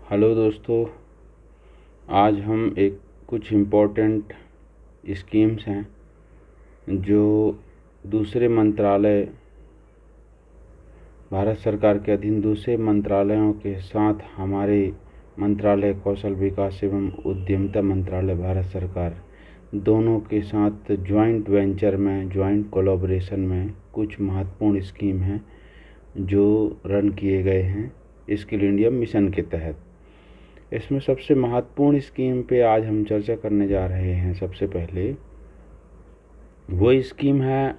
Hello दोस्तों, आज हम कुछ इम्पोर्टेंट स्कीम्स हैं जो दूसरे मंत्रालय भारत सरकार के अधीन दूसरे मंत्रालयों के साथ हमारे मंत्रालय कौशल विकास एवं उद्यमिता मंत्रालय भारत सरकार दोनों के साथ जॉइंट वेंचर में जॉइंट कोलैबोरेशन में कुछ महत्वपूर्ण स्कीम हैं जो रन किए गए हैं स्किल इंडिया मिशन के तहत। इसमें सबसे महत्वपूर्ण स्कीम पे आज हम चर्चा करने जा रहे हैं। सबसे पहले वो स्कीम है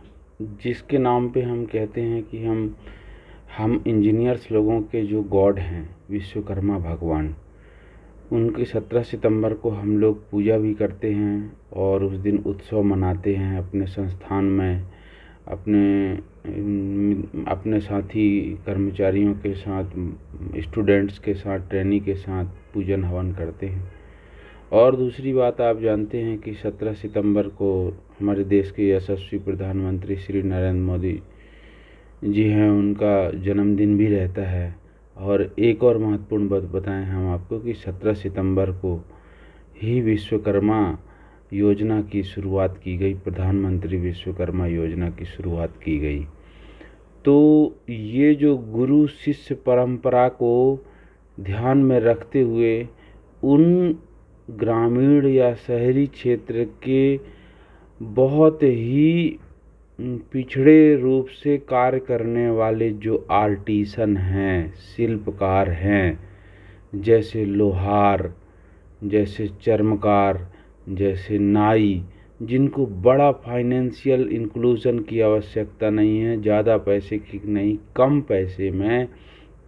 जिसके नाम पे हम कहते हैं कि हम इंजीनियर्स लोगों के जो गॉड हैं विश्वकर्मा भगवान, उनकी 17 सितंबर को हम लोग पूजा भी करते हैं और उस दिन उत्सव मनाते हैं अपने संस्थान में, अपने साथी कर्मचारियों के साथ, स्टूडेंट्स के साथ, ट्रेनी के साथ पूजन हवन करते हैं। और दूसरी बात, आप जानते हैं कि 17 सितंबर को हमारे देश के यशस्वी प्रधानमंत्री श्री नरेंद्र मोदी जी हैं, उनका जन्मदिन भी रहता है। और एक और महत्वपूर्ण बात बताएं हम आपको कि 17 सितंबर को ही विश्वकर्मा योजना की शुरुआत की गई, प्रधानमंत्री विश्वकर्मा योजना की शुरुआत की गई। तो ये जो गुरु शिष्य परंपरा को ध्यान में रखते हुए उन ग्रामीण या शहरी क्षेत्र के बहुत ही पिछड़े रूप से कार्य करने वाले जो आर्टिसन हैं, शिल्पकार हैं, जैसे लोहार, जैसे चर्मकार, जैसे नाई, जिनको बड़ा फाइनेंशियल इंक्लूजन की आवश्यकता नहीं है, ज़्यादा पैसे की नहीं, कम पैसे में,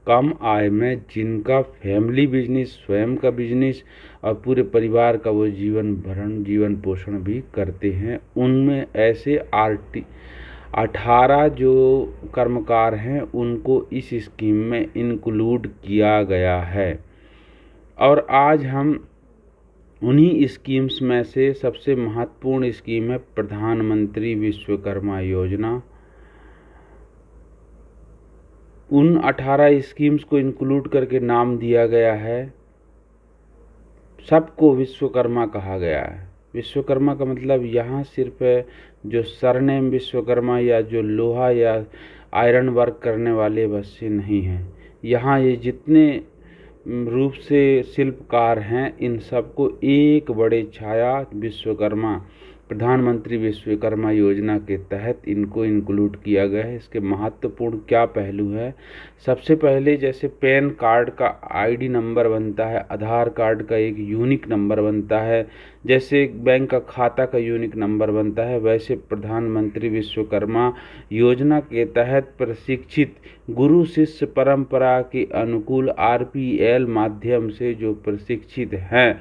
कम आय में, जिनका फैमिली बिजनेस, स्वयं का बिजनेस और पूरे परिवार का वो जीवन पोषण भी करते हैं, उनमें ऐसे 18 जो कर्मकार हैं उनको इस स्कीम में इंक्लूड किया गया है। और आज हम उन्हीं स्कीम्स में से सबसे महत्वपूर्ण स्कीम है प्रधानमंत्री विश्वकर्मा योजना। उन 18 स्कीम्स को इंक्लूड करके नाम दिया गया है, सबको विश्वकर्मा कहा गया है। विश्वकर्मा का मतलब यहाँ सिर्फ जो सरनेम विश्वकर्मा या जो लोहा या आयरन वर्क करने वाले बस से नहीं हैं। यहाँ ये जितने रूप से शिल्पकार हैं, इन सबको एक बड़े छाया विश्वकर्मा प्रधानमंत्री विश्वकर्मा योजना के तहत इनको इंक्लूड किया गया है। इसके महत्वपूर्ण क्या पहलू है? सबसे पहले जैसे पैन कार्ड का आईडी नंबर बनता है, आधार कार्ड का एक यूनिक नंबर बनता है, जैसे बैंक का खाता का यूनिक नंबर बनता है, वैसे प्रधानमंत्री विश्वकर्मा योजना के तहत प्रशिक्षित गुरु शिष्य परंपरा के अनुकूल RPL माध्यम से जो प्रशिक्षित हैं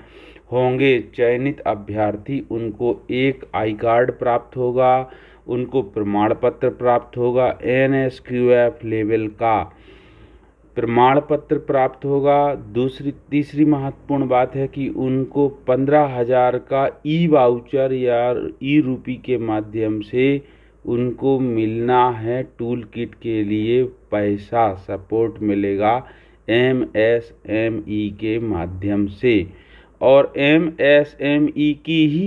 होंगे चयनित अभ्यर्थी, उनको एक आई कार्ड प्राप्त होगा, उनको प्रमाण पत्र प्राप्त होगा, NSQF लेवल का प्रमाण पत्र प्राप्त होगा। तीसरी महत्वपूर्ण बात है कि उनको 15,000 का ई-वाउचर या ई-रूपी के माध्यम से उनको मिलना है। टूल किट के लिए पैसा सपोर्ट मिलेगा MSME के माध्यम से, और MSME की ही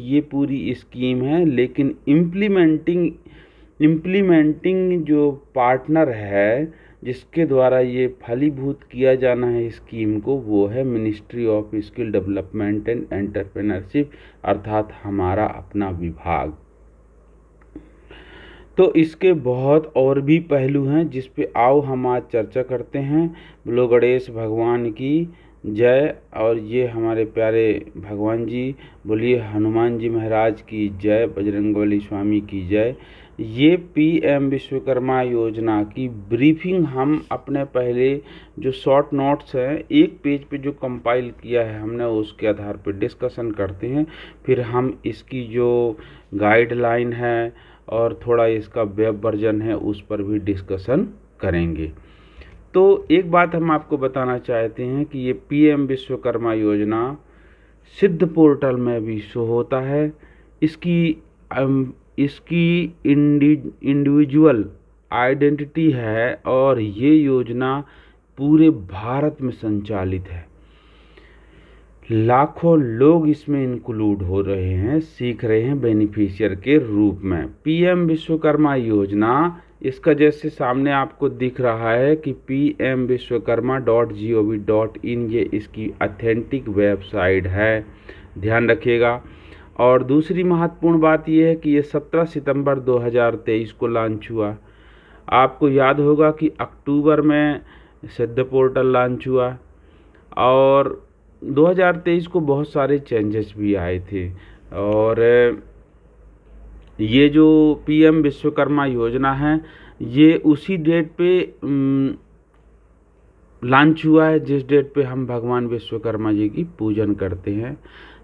ये पूरी स्कीम है। लेकिन इम्प्लीमेंटिंग जो पार्टनर है जिसके द्वारा ये फलीभूत किया जाना है स्कीम को, वो है ministry of skill development and entrepreneurship, अर्थात हमारा अपना विभाग। तो इसके बहुत और भी पहलू हैं जिस पे आओ हम आज चर्चा करते हैं। बोलो गणेश भगवान की जय। और ये हमारे प्यारे भगवान जी, बोलिए हनुमान जी महाराज की जय, बजरंगबली स्वामी की जय। ये PM विश्वकर्मा योजना की ब्रीफिंग हम अपने पहले जो शॉर्ट नोट्स हैं, एक पेज पे जो कंपाइल किया है हमने, उसके आधार पर डिस्कशन करते हैं। फिर हम इसकी जो गाइडलाइन है और थोड़ा इसका वेब वर्जन है उस पर भी डिस्कशन करेंगे। तो एक बात हम आपको बताना चाहते हैं कि ये PM विश्वकर्मा योजना सिद्ध पोर्टल में भी शो होता है। इसकी इंडिविजुअल आइडेंटिटी है और ये योजना पूरे भारत में संचालित है। लाखों लोग इसमें इंक्लूड हो रहे हैं, सीख रहे हैं बेनिफिशियर के रूप में। पीएम विश्वकर्मा योजना, इसका जैसे सामने आपको दिख रहा है कि pmvishwakarma.gov.in ये इसकी ऑथेंटिक वेबसाइट है, ध्यान रखिएगा। और दूसरी महत्वपूर्ण बात यह है कि ये 17 सितंबर 2023 को लॉन्च हुआ। आपको याद होगा कि अक्टूबर में सिद्ध पोर्टल लॉन्च हुआ और 2023 को बहुत सारे चेंजेस भी आए थे। और ये जो पीएम विश्वकर्मा योजना है ये उसी डेट पे लॉन्च हुआ है जिस डेट पे हम भगवान विश्वकर्मा जी की पूजन करते हैं।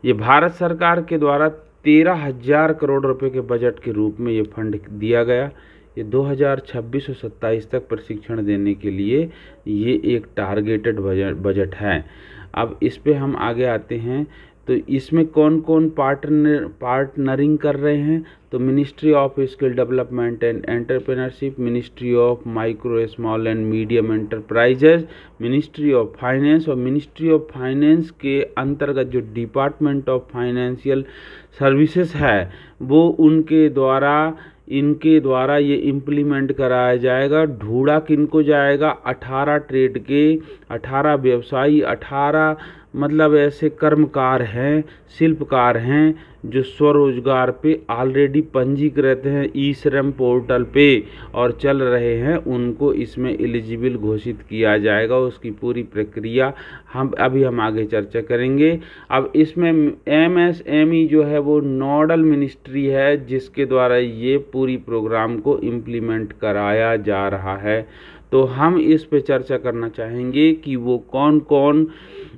ये भारत सरकार के द्वारा 13,000 करोड़ रुपए के बजट के रूप में ये फंड दिया गया। ये 2026 और 27 तक प्रशिक्षण देने के लिए ये एक टारगेटेड बजट है। अब इस पे हम आगे आते हैं तो इसमें कौन कौन पार्टनरिंग कर रहे हैं, तो ministry of skill development and entrepreneurship, ministry of micro small and medium enterprises, ministry of finance, और मिनिस्ट्री ऑफ फाइनेंस के अंतर्गत जो डिपार्टमेंट ऑफ फाइनेंशियल सर्विसेज है वो इनके द्वारा ये इम्प्लीमेंट कराया जाएगा। ढूंढा किनको जाएगा, 18 ट्रेड के 18 व्यवसायी, 18 मतलब ऐसे कर्मकार हैं, शिल्पकार हैं जो स्वरोजगार पे ऑलरेडी पंजीकृत हैं ई श्रम पोर्टल पे और चल रहे हैं, उनको इसमें एलिजिबल घोषित किया जाएगा। उसकी पूरी प्रक्रिया हम आगे चर्चा करेंगे। अब इसमें एमएसएमई जो है वो नोडल मिनिस्ट्री है जिसके द्वारा ये पूरी प्रोग्राम को इम्प्लीमेंट कराया जा रहा है। तो हम इस पे चर्चा करना चाहेंगे कि वो कौन कौन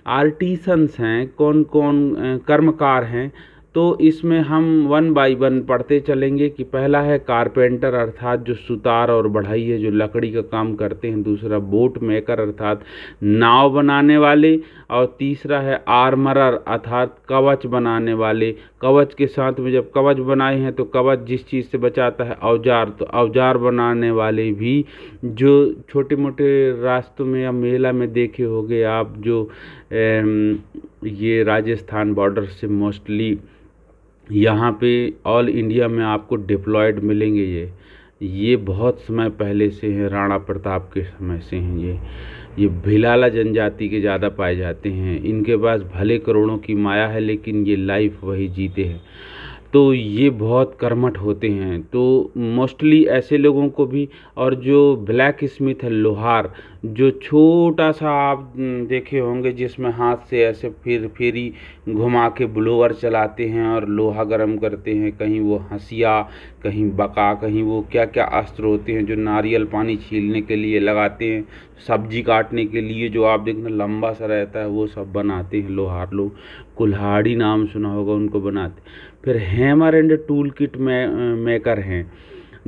आर्टिसंस हैं, कौन कौन कर्मकार हैं। तो इसमें हम 1 बाय 1 पढ़ते चलेंगे कि पहला है कारपेंटर अर्थात जो सुतार और बढ़ई है, जो लकड़ी का काम करते हैं। दूसरा बोट मेकर अर्थात नाव बनाने वाले, और तीसरा है आर्मरर अर्थात कवच बनाने वाले। कवच के साथ में जब कवच बनाए हैं तो कवच जिस चीज़ से बचाता है औजार, तो औजार बनाने वाले भी जो छोटे मोटे रास्तों में या मेला में देखे होंगे आप, जो ये राजस्थान बॉर्डर से मोस्टली यहाँ पे ऑल इंडिया में आपको डिप्लॉयड मिलेंगे। ये बहुत समय पहले से हैं, राणा प्रताप के समय से हैं। ये भिलाला जनजाति के ज़्यादा पाए जाते हैं। इनके पास भले करोड़ों की माया है लेकिन ये लाइफ वही जीते हैं, तो ये बहुत कर्मठ होते हैं। तो मोस्टली ऐसे लोगों को भी, और जो ब्लैक स्मिथ है लोहार, जो छोटा सा आप देखे होंगे जिसमें हाथ से ऐसे फेरी घुमा के ब्लोअर चलाते हैं और लोहा गर्म करते हैं, कहीं वो हंसिया, कहीं बका, कहीं वो क्या क्या अस्त्र होते हैं जो नारियल पानी छीलने के लिए लगाते हैं, सब्जी काटने के लिए जो आप देखना लंबा सा रहता है, वो सब बनाते हैं लोहार लोग। कुल्हाड़ी नाम सुना होगा, उनको बनाते। फिर hammer and tool kit maker हैं,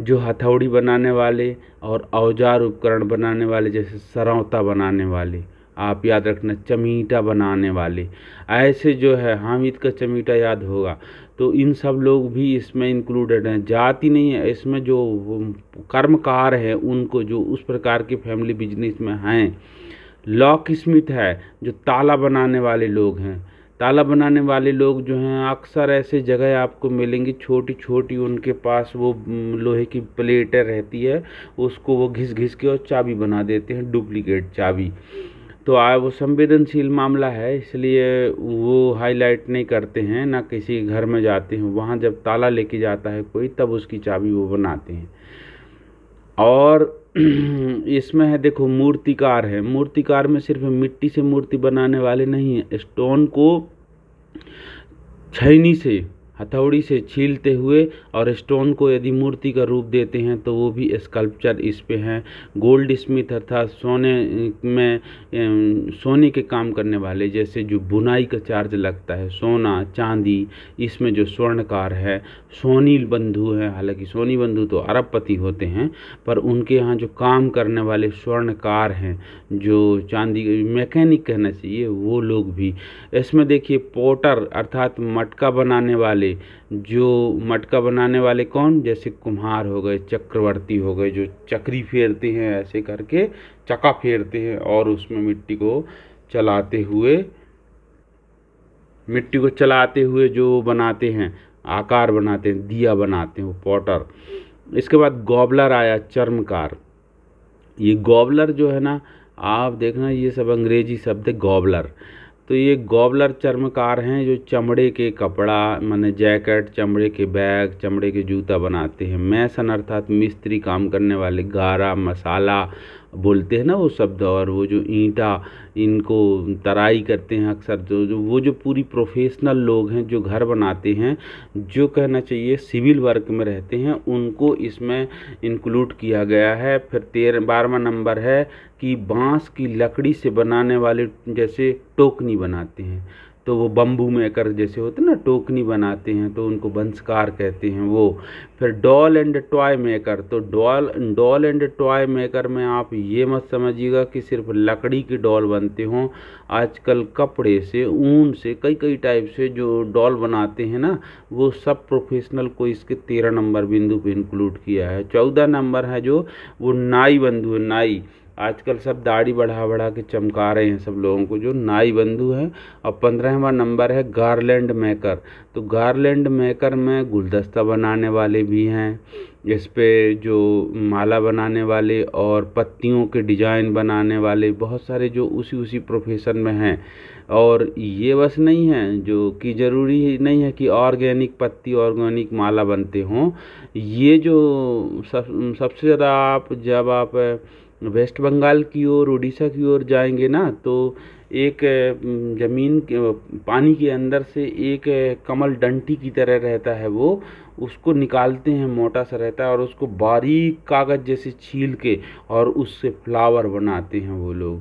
जो हथौड़ी बनाने वाले और औजार उपकरण बनाने वाले, जैसे सरौता बनाने वाले, आप याद रखना, चमीटा बनाने वाले, ऐसे जो है हामिद का चमीटा याद होगा। तो इन सब लोग भी इसमें इंक्लूडेड हैं। जाति नहीं है इसमें, जो कर्मकार हैं उनको, जो उस प्रकार के फैमिली बिजनेस में हैं। लॉक स्मिथ है, जो ताला बनाने वाले लोग हैं। ताला बनाने वाले लोग जो हैं अक्सर ऐसे जगह आपको मिलेंगी, छोटी छोटी उनके पास वो लोहे की प्लेटें रहती है, उसको वो घिस घिस के और चाबी बना देते हैं, डुप्लीकेट चाबी। तो वो संवेदनशील मामला है, इसलिए वो हाईलाइट नहीं करते हैं, ना किसी घर में जाते हैं वहाँ जब ताला लेके जाता है कोई तब उसकी चाबी वो बनाते हैं। और इसमें है देखो मूर्तिकार है। मूर्तिकार में सिर्फ मिट्टी से मूर्ति बनाने वाले नहीं है, स्टोन को छैनी से, हथौड़ी से छीलते हुए और स्टोन को यदि मूर्ति का रूप देते हैं तो वो भी स्कल्पचर इस पे हैं। गोल्ड स्मिथ अर्थात सोने के काम करने वाले, जैसे जो बुनाई का चार्ज लगता है, सोना चांदी, इसमें जो स्वर्णकार है। सोनी बंधु है, हालांकि सोनी बंधु तो अरबपति होते हैं, पर उनके यहाँ जो काम करने वाले स्वर्णकार हैं, जो चांदी मैकेनिक कहना चाहिए, वो लोग भी इसमें देखिए। पोटर अर्थात मटका बनाने वाले, वाले, जो मटका बनाने वाले कौन, जैसे कुम्हार हो गए, चक्रवर्ती हो गए, जो चक्री फेरते हैं, ऐसे करके चक्का फेरते हैं और उसमें मिट्टी को चलाते हुए जो बनाते हैं, आकार बनाते हैं, दिया बनाते हैं, वो पॉटर। इसके बाद गॉबलर आया, चर्मकार। ये गॉबलर जो है ना, आप देखना ये सब अंग्रेजी शब्द है गॉबलर। तो ये गॉबलर चर्मकार हैं जो चमड़े के कपड़ा माने जैकेट, चमड़े के बैग, चमड़े के जूता बनाते हैं। मैसन अर्थात मिस्त्री, काम करने वाले, गारा, मसाला बोलते हैं ना वो शब्द, और वो जो ईंटा, इनको तराई करते हैं अक्सर, जो पूरी प्रोफेशनल लोग हैं जो घर बनाते हैं, जो कहना चाहिए सिविल वर्क में रहते हैं, उनको इसमें इंक्लूड किया गया है। फिर 12वां नंबर है कि बांस की लकड़ी से बनाने वाले, जैसे टोकनी बनाते हैं, तो वो बम्बू मेकर जैसे होते हैं ना, टोकनी बनाते हैं, तो उनको बंसकार कहते हैं वो। फिर डॉल एंड टॉय मेकर, तो डॉल एंड टॉय मेकर में आप ये मत समझिएगा कि सिर्फ लकड़ी के डॉल बनते हों। आजकल कपड़े से, ऊन से, कई टाइप से जो डॉल बनाते हैं ना, वो सब प्रोफेशनल को इसके 13 नंबर बिंदु पे इंक्लूड किया है। 14 नंबर है जो, वो नाई बंधु है, नाई। आजकल सब दाढ़ी बढ़ा के चमका रहे हैं सब लोगों को, जो नाई बंधु हैं। और 15वां नंबर है गारलैंड मेकर। तो गारलैंड मेकर में गुलदस्ता बनाने वाले भी हैं, इस पे जो माला बनाने वाले और पत्तियों के डिजाइन बनाने वाले, बहुत सारे जो उसी प्रोफेशन में हैं। और ये बस नहीं है जो कि ज़रूरी ही नहीं है कि ऑर्गेनिक पत्ती, ऑर्गेनिक माला बनते हों। ये जो सबसे ज़्यादा जब आप वेस्ट बंगाल की ओर, उड़ीसा की ओर जाएंगे ना, तो एक ज़मीन के पानी के अंदर से एक कमल डंटी की तरह रहता है, वो उसको निकालते हैं, मोटा सा रहता है, और उसको बारीक कागज़ जैसे छील के और उससे फ्लावर बनाते हैं वो लोग।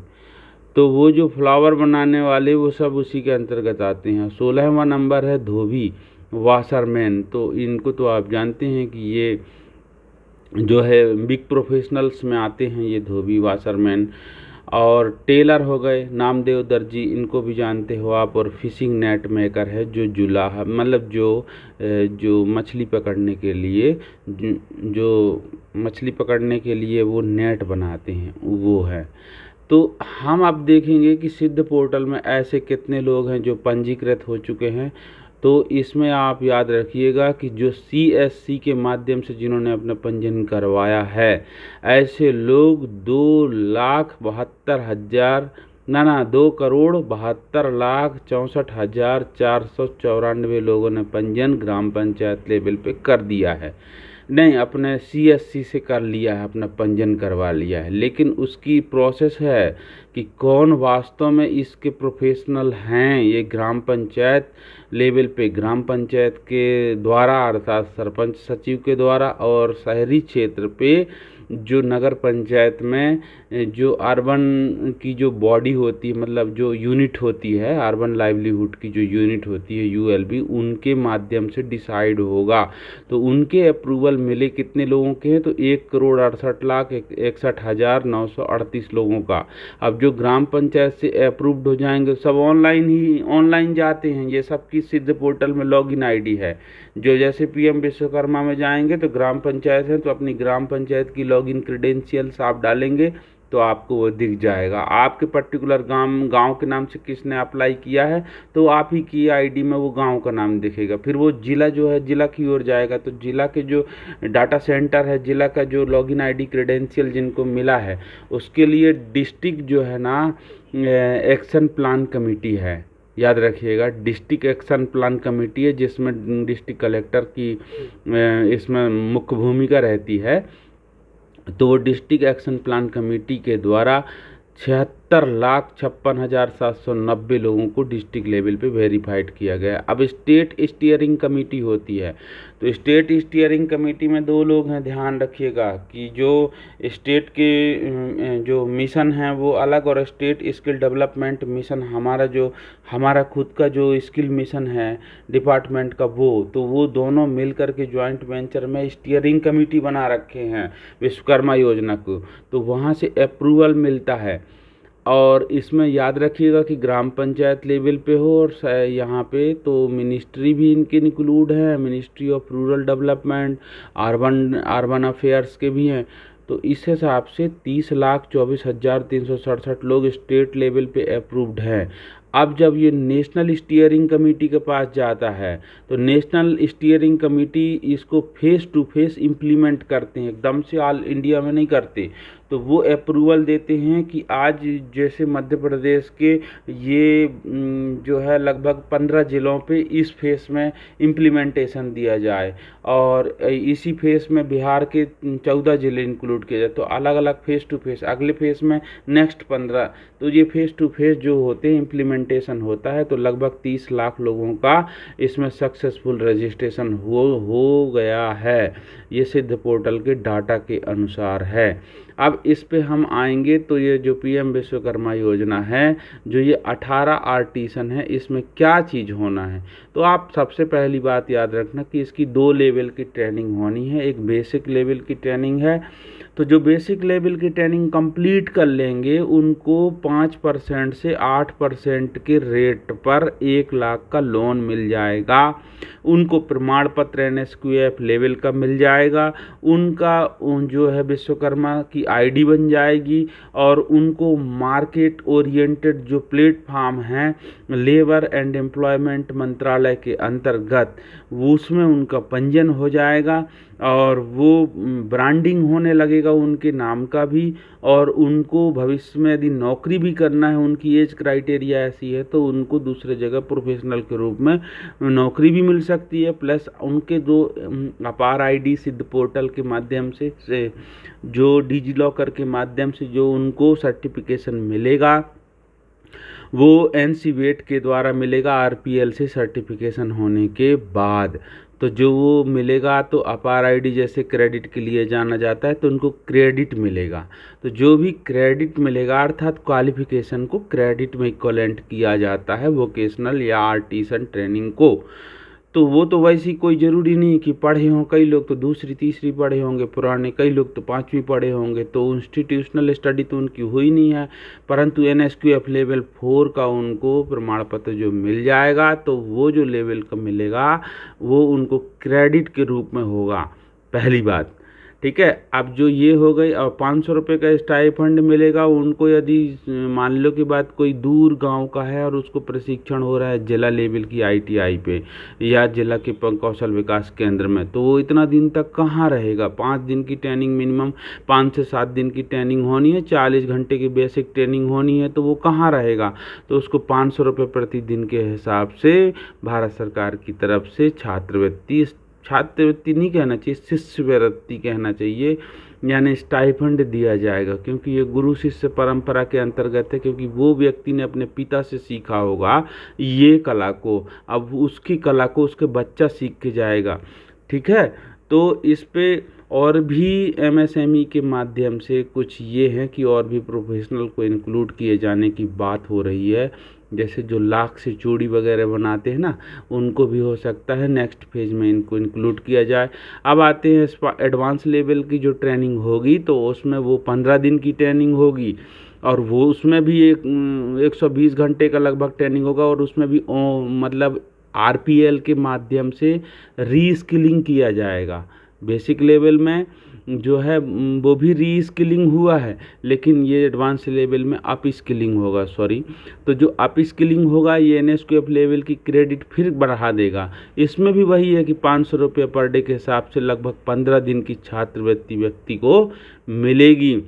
तो वो जो फ्लावर बनाने वाले, वो सब उसी के अंतर्गत आते हैं। 16वां नंबर है धोबी, वाशरमैन। तो इनको तो आप जानते हैं कि ये जो है बिग प्रोफेशनल्स में आते हैं, ये धोबी, वाशरमैन। और टेलर हो गए, नामदेव दर्जी, इनको भी जानते हो आप। और फिशिंग नेट मेकर है, जो जुलाहा, मतलब जो मछली पकड़ने के लिए, जो मछली पकड़ने के लिए वो नेट बनाते हैं, वो है। तो हम अब देखेंगे कि सिद्ध पोर्टल में ऐसे कितने लोग हैं जो पंजीकृत हो चुके हैं। तो इसमें आप याद रखिएगा कि जो CSC के माध्यम से जिन्होंने अपना पंजीयन करवाया है, ऐसे लोग 2,72,64,494 लोगों ने पंजीयन ग्राम पंचायत लेवल पे कर दिया है। नहीं, अपने CSC से कर लिया है, अपना पंजीयन करवा लिया है। लेकिन उसकी प्रोसेस है कि कौन वास्तव में इसके प्रोफेशनल हैं, ये ग्राम पंचायत लेवल पे, ग्राम पंचायत के द्वारा अर्थात सरपंच सचिव के द्वारा, और शहरी क्षेत्र पे जो नगर पंचायत में जो अर्बन की जो बॉडी होती है, मतलब जो यूनिट होती है, अर्बन लाइवलीहुड की जो यूनिट होती है, ULB, उनके माध्यम से डिसाइड होगा। तो उनके अप्रूवल मिले कितने लोगों के हैं, तो 1,68,61,938 लोगों का। अब जो ग्राम पंचायत से अप्रूव्ड हो जाएंगे, सब ऑनलाइन जाते हैं, ये सब की सिद्ध पोर्टल में लॉगिन ID है। जो जैसे PM विश्वकर्मा में जाएंगे तो ग्राम पंचायत है, तो अपनी ग्राम पंचायत की लॉगिन क्रेडेंशियल्स आप डालेंगे तो आपको वो दिख जाएगा। आपके पर्टिकुलर गांव के नाम से किसने अप्लाई किया है, तो आप ही की ID में वो गांव का नाम दिखेगा। फिर वो जिला जो है, जिला की ओर जाएगा, तो जिला के जो डाटा सेंटर है, जिला का जो लॉगिन ID क्रेडेंशियल जिनको मिला है, उसके लिए डिस्ट्रिक्ट जो है ना, एक्शन प्लान कमेटी है, याद रखिएगा। डिस्ट्रिक्ट एक्शन प्लान कमेटी है, जिसमें डिस्ट्रिक्ट कलेक्टर की इसमें मुख्य भूमिका रहती है। तो वो डिस्ट्रिक्ट एक्शन प्लान कमेटी के द्वारा 76,56,790 लोगों को डिस्ट्रिक्ट लेवल पे वेरीफाइड किया गया। अब स्टेट स्टीयरिंग कमेटी होती है, तो स्टेट स्टीयरिंग कमेटी में 2 लोग हैं, ध्यान रखिएगा कि जो स्टेट के जो मिशन हैं वो अलग, और स्टेट स्किल डेवलपमेंट मिशन हमारा खुद का जो स्किल मिशन है डिपार्टमेंट का, तो वो दोनों मिल करके ज्वाइंट वेंचर में स्टीयरिंग कमेटी बना रखे हैं विश्वकर्मा योजना को। तो वहाँ से अप्रूवल मिलता है। और इसमें याद रखिएगा कि ग्राम पंचायत लेवल पे हो और यहाँ पे तो मिनिस्ट्री भी इनके इंक्लूड है, ministry of rural development, urban affairs के भी हैं। तो इस हिसाब से 30,24,367 लोग स्टेट लेवल पे अप्रूव्ड हैं। अब जब ये नेशनल स्टीयरिंग कमेटी के पास जाता है तो नेशनल स्टीयरिंग कमेटी इसको फेस टू फेस इम्प्लीमेंट करते हैं, एकदम से ऑल इंडिया में नहीं करते। तो वो अप्रूवल देते हैं कि आज जैसे मध्य प्रदेश के ये जो है लगभग 15 ज़िलों पे इस फेस में इम्प्लीमेंटेशन दिया जाए और इसी फेस में बिहार के 14 ज़िले इंक्लूड किए जाए। तो अलग अलग फेस टू फेस, अगले फेस में नेक्स्ट 15, तो ये फेस टू फेस जो होते हैं इम्प्लीमेंटेशन होता है। तो लगभग 30 लाख लोगों का इसमें सक्सेसफुल रजिस्ट्रेशन हो गया है, ये सिद्ध पोर्टल के डाटा के अनुसार है। अब इस पे हम आएंगे तो ये जो पीएम विश्वकर्मा योजना है, जो ये 18 आर्टिसन है, इसमें क्या चीज़ होना है। तो आप सबसे पहली बात याद रखना कि इसकी 2 लेवल की ट्रेनिंग होनी है। एक बेसिक लेवल की ट्रेनिंग है, तो जो बेसिक लेवल की ट्रेनिंग कंप्लीट कर लेंगे उनको 5% से 8% के रेट पर 1 लाख का लोन मिल जाएगा। उनको प्रमाण पत्र NSQF लेवल का मिल जाएगा। उनका जो है विश्वकर्मा की आईडी बन जाएगी और उनको मार्केट ओरिएंटेड जो प्लेटफॉर्म हैं लेबर एंड एम्प्लॉयमेंट मंत्रालय के अंतर्गत, वो उसमें उनका पंजीयन हो जाएगा और वो ब्रांडिंग होने लगेगा उनके नाम का भी। और उनको भविष्य में यदि नौकरी भी करना है, उनकी एज क्राइटेरिया ऐसी है तो उनको दूसरे जगह प्रोफेशनल के रूप में नौकरी भी मिल सकती है। प्लस उनके जो अपार आईडी सिद्ध पोर्टल के माध्यम से जो डिजी लॉकर के माध्यम से जो उनको सर्टिफिकेशन मिलेगा वो NCVET के द्वारा मिलेगा, RPL से सर्टिफिकेशन होने के बाद। तो जो वो मिलेगा तो अपार आईडी जैसे क्रेडिट के लिए जाना जाता है तो उनको क्रेडिट मिलेगा। तो जो भी क्रेडिट मिलेगा अर्थात क्वालिफिकेशन को क्रेडिट में इक्वलेंट किया जाता है वोकेशनल या आर्टिसन ट्रेनिंग को। तो वो तो वैसे ही कोई ज़रूरी नहीं कि पढ़े हों, कई लोग तो दूसरी तीसरी पढ़े होंगे पुराने, कई लोग तो 5वीं पढ़े होंगे, तो इंस्टीट्यूशनल स्टडी तो उनकी हुई नहीं है, परंतु NSQF लेवल 4 का उनको प्रमाण पत्र जो मिल जाएगा तो वो जो लेवल का मिलेगा वो उनको क्रेडिट के रूप में होगा, पहली बात। ठीक है, अब जो ये हो गई, और 500 रुपये का स्टाइफंड मिलेगा उनको यदि मान लो कि बात कोई दूर गांव का है और उसको प्रशिक्षण हो रहा है जिला लेवल की ITI पे या जिला के कौशल विकास केंद्र में, तो वो इतना दिन तक कहाँ रहेगा। 5 दिन की ट्रेनिंग, मिनिमम 5 से 7 दिन की ट्रेनिंग होनी है, 40 घंटे की बेसिक ट्रेनिंग होनी है, तो वो कहाँ रहेगा। तो उसको 500 रुपये प्रतिदिन के हिसाब से भारत सरकार की तरफ से छात्रवृत्ति नहीं कहना चाहिए, शिष्यवृत्ति कहना चाहिए, यानी स्टाइफंड दिया जाएगा। क्योंकि ये गुरु शिष्य परंपरा के अंतर्गत है, क्योंकि वो व्यक्ति ने अपने पिता से सीखा होगा ये कला को, अब उसकी कला को उसके बच्चा सीख के जाएगा। ठीक है, तो इस पे और भी MSME के माध्यम से कुछ ये है कि और भी प्रोफेशनल को इंक्लूड किए जाने की बात हो रही है। जैसे जो लाख से चूड़ी वगैरह बनाते हैं ना, उनको भी हो सकता है नेक्स्ट फेज में इनको इंक्लूड किया जाए। अब आते हैं एडवांस लेवल की जो ट्रेनिंग होगी, तो उसमें वो 15 दिन की ट्रेनिंग होगी और वो उसमें भी 120 घंटे का लगभग ट्रेनिंग होगा और उसमें भी मतलब RPL के माध्यम से रीस्किलिंग किया जाएगा। बेसिक लेवल में जो है वो भी रीस्किलिंग हुआ है, लेकिन ये एडवांस लेवल में अप स्किलिंग होगा, तो जो अप स्किलिंग होगा ये NSQF लेवल की क्रेडिट फिर बढ़ा देगा। इसमें भी वही है कि 500 रुपये पर डे के हिसाब से लगभग 15 दिन की छात्रवृत्ति व्यक्ति को मिलेगी।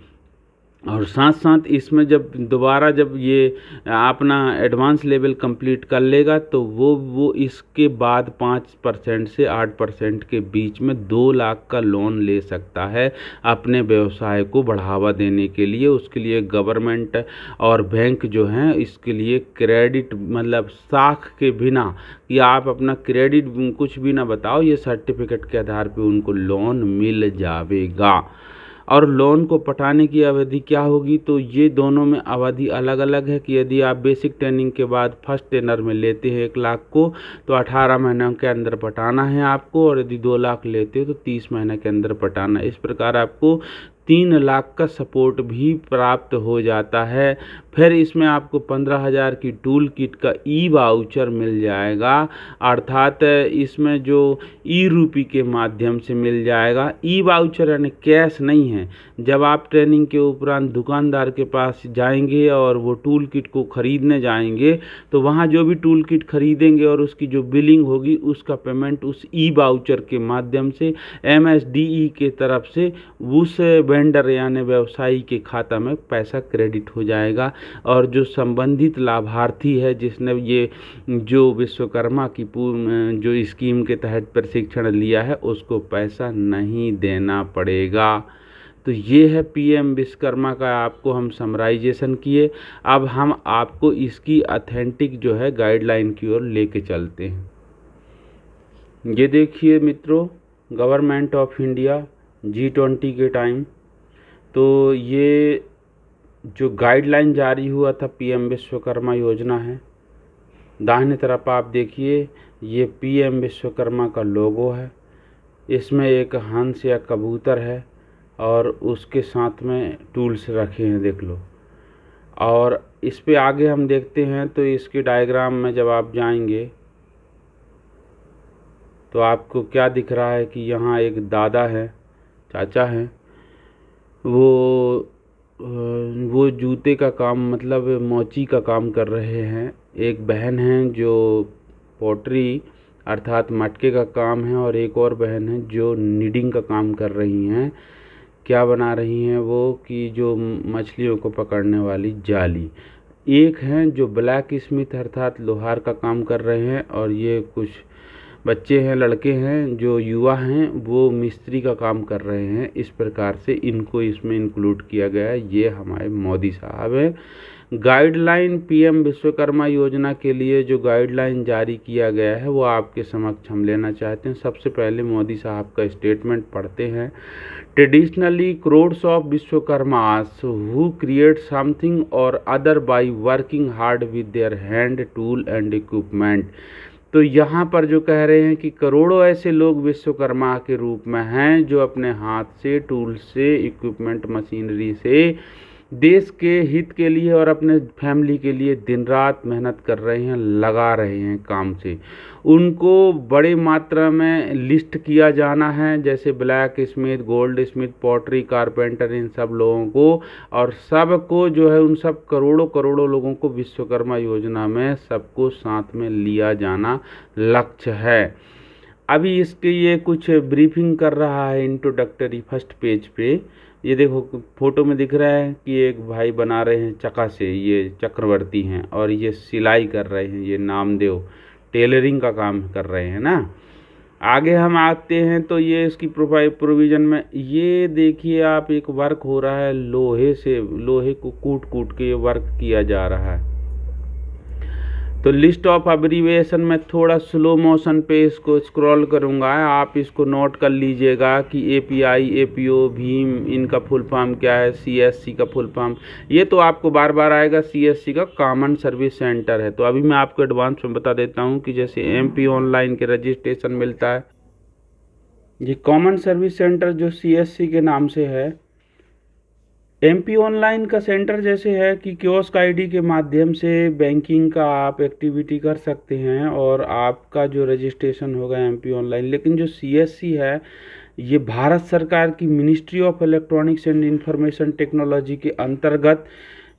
और साथ साथ इसमें जब दोबारा जब ये अपना एडवांस लेवल कंप्लीट कर लेगा तो वो इसके बाद 5% से 8% के बीच में 2 लाख का लोन ले सकता है अपने व्यवसाय को बढ़ावा देने के लिए। उसके लिए गवर्नमेंट और बैंक जो हैं इसके लिए क्रेडिट मतलब साख के बिना कि आप अपना क्रेडिट कुछ भी ना बताओ, ये सर्टिफिकेट के आधार पे उनको लोन मिल जाएगा। और लोन को पटाने की अवधि क्या होगी, तो ये दोनों में अवधि अलग अलग है कि यदि आप बेसिक ट्रेनिंग के बाद फर्स्ट टेनर में लेते हैं 1 लाख को तो 18 महीनों के अंदर पटाना है आपको, और यदि 2 लाख लेते हो तो 30 महीने के अंदर पटाना है। इस प्रकार आपको 3 लाख का सपोर्ट भी प्राप्त हो जाता है फिर इसमें आपको 15,000 की टूल किट का ई वाउचर मिल जाएगा, अर्थात इसमें जो ई रूपी के माध्यम से मिल जाएगा। ई वाउचर यानी कैश नहीं है। जब आप ट्रेनिंग के उपरांत दुकानदार के पास जाएंगे और वो टूल किट को ख़रीदने जाएंगे तो वहाँ जो भी टूल किट खरीदेंगे और उसकी जो बिलिंग होगी उसका पेमेंट उस ई वाउचर के माध्यम से MSDE के तरफ से उस वेंडर यानी व्यवसायी के खाता में पैसा क्रेडिट हो जाएगा। और जो संबंधित लाभार्थी है जिसने ये जो विश्वकर्मा की जो स्कीम के तहत प्रशिक्षण लिया है उसको पैसा नहीं देना पड़ेगा। तो ये है PM विश्वकर्मा का आपको हम समराइजेशन किए। अब हम आपको इसकी ऑथेंटिक जो है गाइडलाइन की ओर लेके चलते हैं। ये देखिए मित्रों, गवर्नमेंट ऑफ इंडिया G20 के टाइम तो ये जो गाइडलाइन जारी हुआ था PM विश्वकर्मा योजना है। दाहिने तरफ आप देखिए ये PM विश्वकर्मा का लोगो है। इसमें एक हंस या कबूतर है और उसके साथ में टूल्स रखे हैं, देख लो। और इस पे आगे हम देखते हैं तो इसके डायग्राम में जब आप जाएंगे तो आपको क्या दिख रहा है कि यहाँ एक दादा है, चाचा हैं, वो जूते का काम मतलब मोची का काम कर रहे हैं। एक बहन है जो पोट्री अर्थात मटके का काम है और एक और बहन है जो नीडिंग का काम कर रही हैं। क्या बना रही हैं वो कि जो मछलियों को पकड़ने वाली जाली। एक हैं जो ब्लैक स्मिथ अर्थात लोहार का काम कर रहे हैं और ये कुछ बच्चे हैं, लड़के हैं जो युवा हैं, वो मिस्त्री का काम कर रहे हैं। इस प्रकार से इनको इसमें इंक्लूड किया गया है। ये हमारे मोदी साहब हैं। गाइडलाइन PM विश्वकर्मा योजना के लिए जो गाइडलाइन जारी किया गया है वो आपके समक्ष हम लेना चाहते हैं। सबसे पहले मोदी साहब का स्टेटमेंट पढ़ते हैं। Traditionally crores of Vishwakarmas who create something or other by working hard with their hand, tool and equipment। तो यहाँ पर जो कह रहे हैं कि करोड़ों ऐसे लोग विश्वकर्मा के रूप में हैं जो अपने हाथ से, टूल से, इक्विपमेंट, मशीनरी से देश के हित के लिए और अपने फैमिली के लिए दिन रात मेहनत कर रहे हैं, लगा रहे हैं काम से। उनको बड़ी मात्रा में लिस्ट किया जाना है, जैसे blacksmith, goldsmith, pottery, carpenter, इन सब लोगों को और सबको जो है उन सब करोड़ों करोड़ों लोगों को विश्वकर्मा योजना में सबको साथ में लिया जाना लक्ष्य है। अभी इसके ये कुछ ब्रीफिंग कर रहा है इंट्रोडक्टरी फर्स्ट पेज पे। ये देखो फोटो में दिख रहा है कि एक भाई बना रहे हैं चक्का से, ये चक्रवर्ती हैं और ये सिलाई कर रहे हैं, ये नामदेव टेलरिंग का काम कर रहे हैं ना। आगे हम आते हैं तो ये इसकी प्रोविज़न में ये देखिए आप, एक वर्क हो रहा है लोहे से, लोहे को कूट कूट के ये वर्क किया जा रहा है। तो लिस्ट ऑफ अब्रीविएशन में थोड़ा स्लो मोशन पे इसको स्क्रॉल करूँगा, आप इसको नोट कर लीजिएगा कि API, APO, भीम, इनका फुल फॉर्म क्या है, CSC का फुल फॉर्म ये तो आपको बार बार आएगा। CSC का कॉमन सर्विस सेंटर है। तो अभी मैं आपको एडवांस में बता देता हूँ कि जैसे MP ऑनलाइन के रजिस्ट्रेशन मिलता है, ये कॉमन सर्विस सेंटर जो CSC के नाम से है। MP ऑनलाइन का सेंटर जैसे है कि कियोस्क ID के माध्यम से बैंकिंग का आप एक्टिविटी कर सकते हैं और आपका जो रजिस्ट्रेशन होगा MP ऑनलाइन। लेकिन जो CSC है ये भारत सरकार की ministry of electronics and information technology के अंतर्गत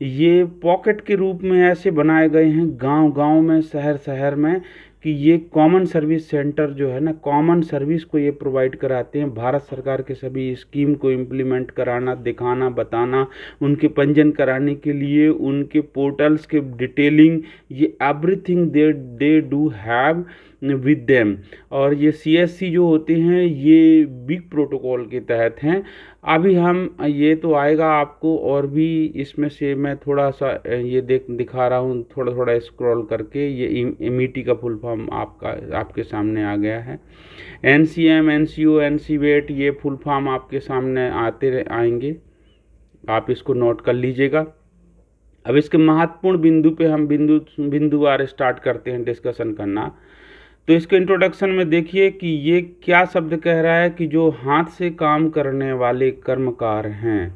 ये पॉकेट के रूप में ऐसे बनाए गए हैं गांव गांव में, शहर शहर में, कि ये कॉमन सर्विस सेंटर जो है ना, कॉमन सर्विस को ये प्रोवाइड कराते हैं। भारत सरकार के सभी स्कीम को इम्प्लीमेंट कराना, दिखाना, बताना, उनके पंजीयन कराने के लिए उनके पोर्टल्स के डिटेलिंग, ये everything they do have with them. और ये CSC जो होते हैं ये बिग प्रोटोकॉल के तहत हैं। अभी हम ये तो आएगा आपको और भी इसमें से मैं थोड़ा सा ये दिखा रहा हूँ, थोड़ा थोड़ा स्क्रॉल करके। ये MET का फुल फॉर्म आपके सामने आ गया है। NCM, NCO, NCVET ये फुल फॉर्म आपके सामने आएंगे, आप इसको नोट कर लीजिएगा। अब इसके महत्वपूर्ण बिंदु पे हम बिंदुवार स्टार्ट करते हैं डिस्कशन करना। तो इसके इंट्रोडक्शन में देखिए कि ये क्या शब्द कह रहा है कि जो हाथ से काम करने वाले कर्मकार हैं,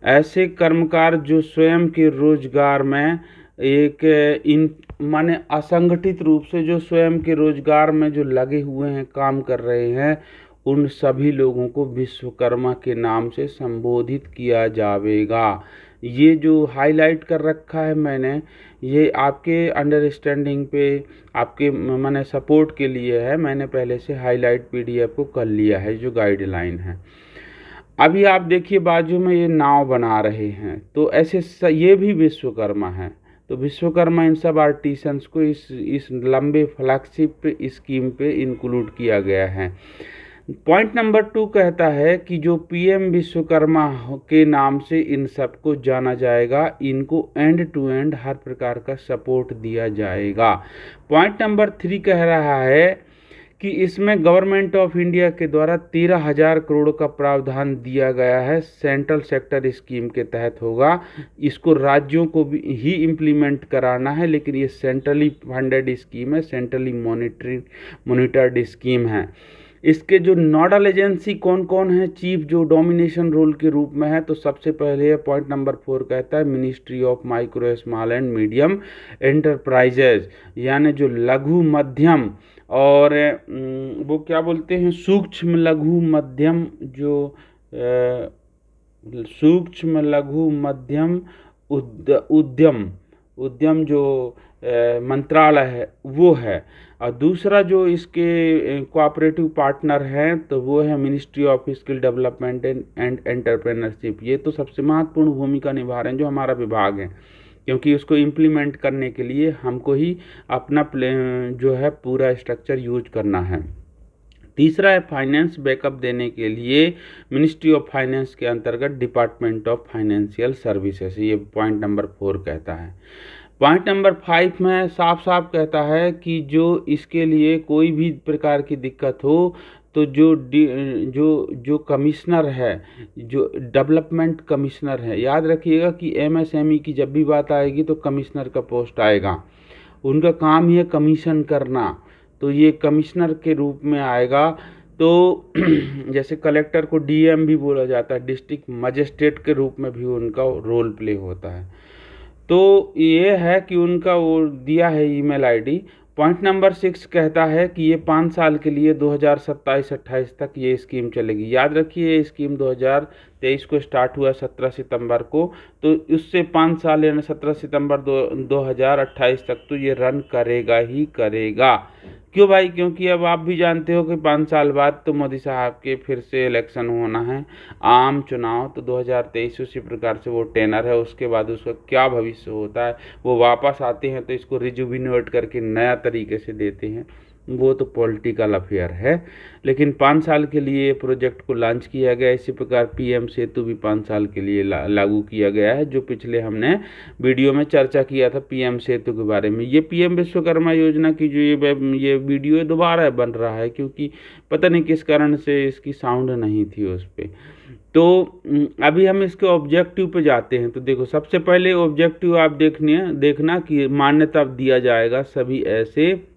ऐसे कर्मकार जो स्वयं के रोजगार में एक इन माने असंगठित रूप से जो स्वयं के रोजगार में जो लगे हुए हैं, काम कर रहे हैं, उन सभी लोगों को विश्वकर्मा के नाम से संबोधित किया जाएगा। ये जो हाईलाइट कर रखा है मैंने, ये आपके अंडरस्टैंडिंग पे, आपके माने सपोर्ट के लिए है। मैंने पहले से हाईलाइट पीडीएफ को कर लिया है, जो गाइडलाइन है। अभी आप देखिए बाजू में ये नाव बना रहे हैं, तो ऐसे ये भी विश्वकर्मा है। तो विश्वकर्मा इन सब आर्टिसंस को इस लंबे फ्लैगशिप स्कीम पे इंक्लूड किया गया है। पॉइंट नंबर 2 कहता है कि जो पीएम विश्वकर्मा के नाम से इन सबको जाना जाएगा, इनको एंड टू एंड हर प्रकार का सपोर्ट दिया जाएगा। पॉइंट नंबर 3 कह रहा है कि इसमें गवर्नमेंट ऑफ इंडिया के द्वारा 13,000 करोड़ का प्रावधान दिया गया है, सेंट्रल सेक्टर स्कीम के तहत होगा। इसको राज्यों को भी ही इम्प्लीमेंट कराना है, लेकिन ये सेंट्रली फंडेड स्कीम है, सेंट्रली मॉनिटर्ड स्कीम है। इसके जो नोडल एजेंसी कौन कौन है, चीफ जो डोमिनेशन रोल के रूप में है, तो सबसे पहले पॉइंट नंबर 4 कहता है ministry of micro small and medium enterprises, यानी जो लघु मध्यम और वो क्या बोलते हैं, सूक्ष्म लघु मध्यम, जो सूक्ष्म लघु मध्यम उद्यम जो मंत्रालय है वो है। और दूसरा जो इसके कोऑपरेटिव पार्टनर हैं, तो वो है ministry of skill development and entrepreneurship. ये तो सबसे महत्वपूर्ण भूमिका निभा रहे हैं, जो हमारा विभाग है, क्योंकि उसको इम्प्लीमेंट करने के लिए हमको ही अपना जो है पूरा स्ट्रक्चर यूज करना है। तीसरा है फाइनेंस बैकअप देने के लिए मिनिस्ट्री ऑफ फाइनेंस के अंतर्गत डिपार्टमेंट ऑफ फाइनेंशियल सर्विसेज, ये पॉइंट नंबर 4 कहता है। पॉइंट नंबर 5 में साफ साफ कहता है कि जो इसके लिए कोई भी प्रकार की दिक्कत हो, तो जो कमिश्नर है, जो डेवलपमेंट कमिश्नर है, याद रखिएगा कि एमएसएमई की जब भी बात आएगी तो कमिश्नर का पोस्ट आएगा। उनका काम ही है कमीशन करना, तो ये कमिश्नर के रूप में आएगा। तो जैसे कलेक्टर को डीएम भी बोला जाता है, डिस्ट्रिक्ट मजिस्ट्रेट के रूप में भी उनका रोल प्ले होता है। तो ये है कि उनका वो दिया है ईमेल आईडी। पॉइंट नंबर 6 कहता है कि ये 5 साल के लिए 2027-28 तक ये स्कीम चलेगी। याद रखिए ये स्कीम 2023 को स्टार्ट हुआ 17 सितंबर को, तो उससे 5 साल यानी 17 सितंबर 2028 तक तो ये रन करेगा ही करेगा। क्यों भाई? क्योंकि अब आप भी जानते हो कि 5 साल बाद तो मोदी साहब के फिर से इलेक्शन होना है, आम चुनाव। तो 2023 उसी प्रकार से वो टेनर है, उसके बाद उसका क्या भविष्य होता है, वो वापस आते हैं तो इसको रिजुविनेट करके नया तरीके से देते हैं, वो तो पॉलिटिकल अफेयर है। लेकिन 5 साल के लिए प्रोजेक्ट को लॉन्च किया गया। इसी प्रकार पीएम सेतु भी 5 साल के लिए लागू किया गया है, जो पिछले हमने वीडियो में चर्चा किया था पीएम सेतु के बारे में। ये पीएम विश्वकर्मा योजना की जो ये वीडियो दोबारा बन रहा है, क्योंकि पता नहीं किस कारण से इसकी साउंड नहीं थी उस पर। तो अभी हम इसके ऑब्जेक्टिव पे जाते हैं। तो देखो, सबसे पहले ऑब्जेक्टिव आप देखना कि मान्यता दिया जाएगा सभी ऐसे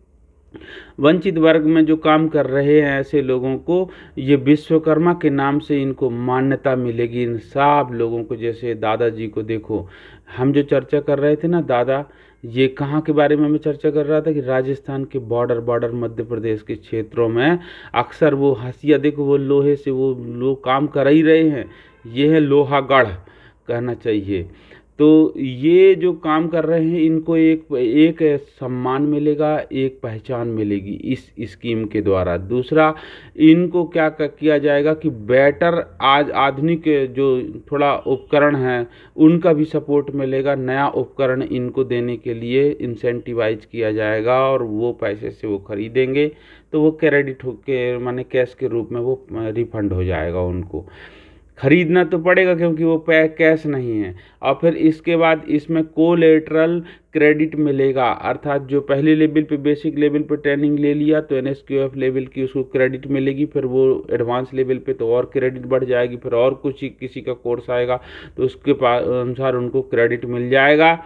वंचित वर्ग में जो काम कर रहे हैं ऐसे लोगों को, ये विश्वकर्मा के नाम से इनको मान्यता मिलेगी। इन सब लोगों को, जैसे दादाजी को देखो, हम जो चर्चा कर रहे थे ना दादा, ये कहाँ के बारे में मैं चर्चा कर रहा था कि राजस्थान के बॉर्डर मध्य प्रदेश के क्षेत्रों में अक्सर वो हंसिया, देखो वो लोहे से वो लोग काम कर ही रहे हैं, ये है लोहागढ़ कहना चाहिए। तो ये जो काम कर रहे हैं इनको एक सम्मान मिलेगा, एक पहचान मिलेगी इस स्कीम के द्वारा। दूसरा, इनको क्या किया जाएगा कि बेटर आज आधुनिक जो थोड़ा उपकरण है उनका भी सपोर्ट मिलेगा। नया उपकरण इनको देने के लिए इंसेंटिवाइज किया जाएगा, और वो पैसे से वो खरीदेंगे तो वो क्रेडिट होके माने कैश के रूप में वो रिफंड हो जाएगा। उनको खरीदना तो पड़ेगा क्योंकि वो कैश नहीं है। और फिर इसके बाद इसमें कोलेटरल क्रेडिट मिलेगा, अर्थात जो पहले लेवल पे बेसिक लेवल पे ट्रेनिंग ले लिया तो एनएसक्यूएफ लेवल की उसको क्रेडिट मिलेगी, फिर वो एडवांस लेवल पे तो और क्रेडिट बढ़ जाएगी, फिर और किसी का कोर्स आएगा तो उसके अनुसार उनको क्रेडिट मिल जाएगा।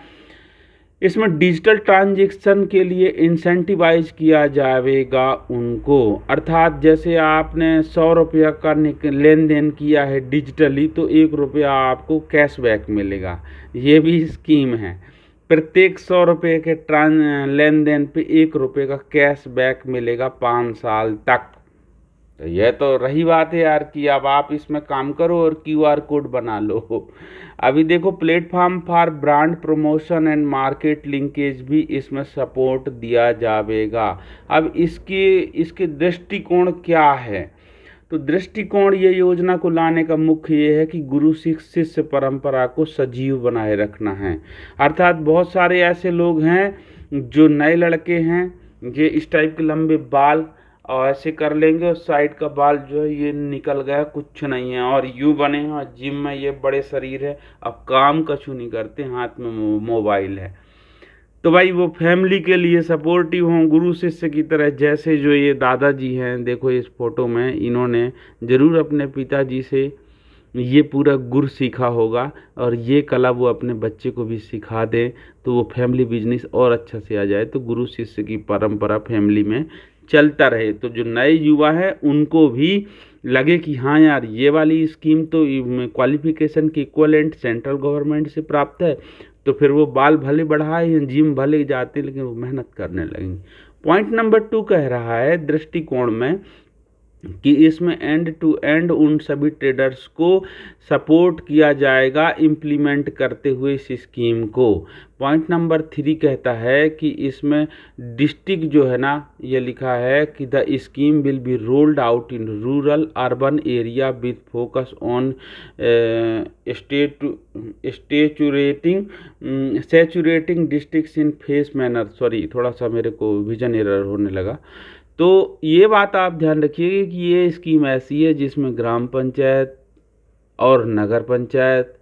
इसमें डिजिटल ट्रांजैक्शन के लिए इंसेंटिवाइज किया जाएगा उनको, अर्थात जैसे आपने 100 रुपया का लेन देन किया है डिजिटली तो 1 रुपया आपको कैशबैक मिलेगा। ये भी स्कीम है, प्रत्येक 100 रुपये के लेन देन पे 1 रुपये का कैशबैक मिलेगा 5 साल तक। तो यह तो रही बात है यार कि अब आप इसमें काम करो और क्यूआर कोड बना लो। अभी देखो platform for brand promotion and market linkage भी इसमें सपोर्ट दिया जाएगा। अब इसके दृष्टिकोण क्या है? तो दृष्टिकोण ये योजना को लाने का मुख्य ये है कि गुरु शिष्य परंपरा को सजीव बनाए रखना है। अर्थात बहुत सारे ऐसे लोग हैं जो नए लड़के हैं, ये इस टाइप के लंबे बाल और ऐसे कर लेंगे और साइड का बाल जो है ये निकल गया, कुछ नहीं है, और यूं बने हैं, और जिम में ये बड़े शरीर है, अब काम कछु नहीं करते, हाथ में मोबाइल है। तो भाई वो फैमिली के लिए सपोर्टिव हों गुरु शिष्य की तरह। जैसे जो ये दादाजी हैं, देखो इस फोटो में, इन्होंने ज़रूर अपने पिताजी से ये पूरा गुर सीखा होगा और ये कला वो अपने बच्चे को भी सिखा दें तो वो फैमिली बिजनेस और अच्छा से आ जाए, तो गुरु शिष्य की परंपरा फैमिली में चलता रहे। तो जो नए युवा है उनको भी लगे कि हाँ यार ये वाली स्कीम तो क्वालिफिकेशन की इक्वलेंट सेंट्रल गवर्नमेंट से प्राप्त है, तो फिर वो बाल भले बढ़ाए, जिम भले जाते, लेकिन वो मेहनत करने लगेंगे। पॉइंट नंबर 2 कह रहा है दृष्टिकोण में कि इसमें एंड टू एंड उन सभी ट्रेडर्स को सपोर्ट किया जाएगा इम्प्लीमेंट करते हुए इस स्कीम को। पॉइंट नंबर 3 कहता है कि इसमें डिस्ट्रिक्ट जो है ना, ये लिखा है कि the scheme will be rolled out in rural urban area with focus on saturating districts in phase manner. Sorry, थोड़ा सा मेरे को विजन एरर होने लगा। तो ये बात आप ध्यान रखिएगा कि ये स्कीम ऐसी है जिसमें ग्राम पंचायत और नगर पंचायत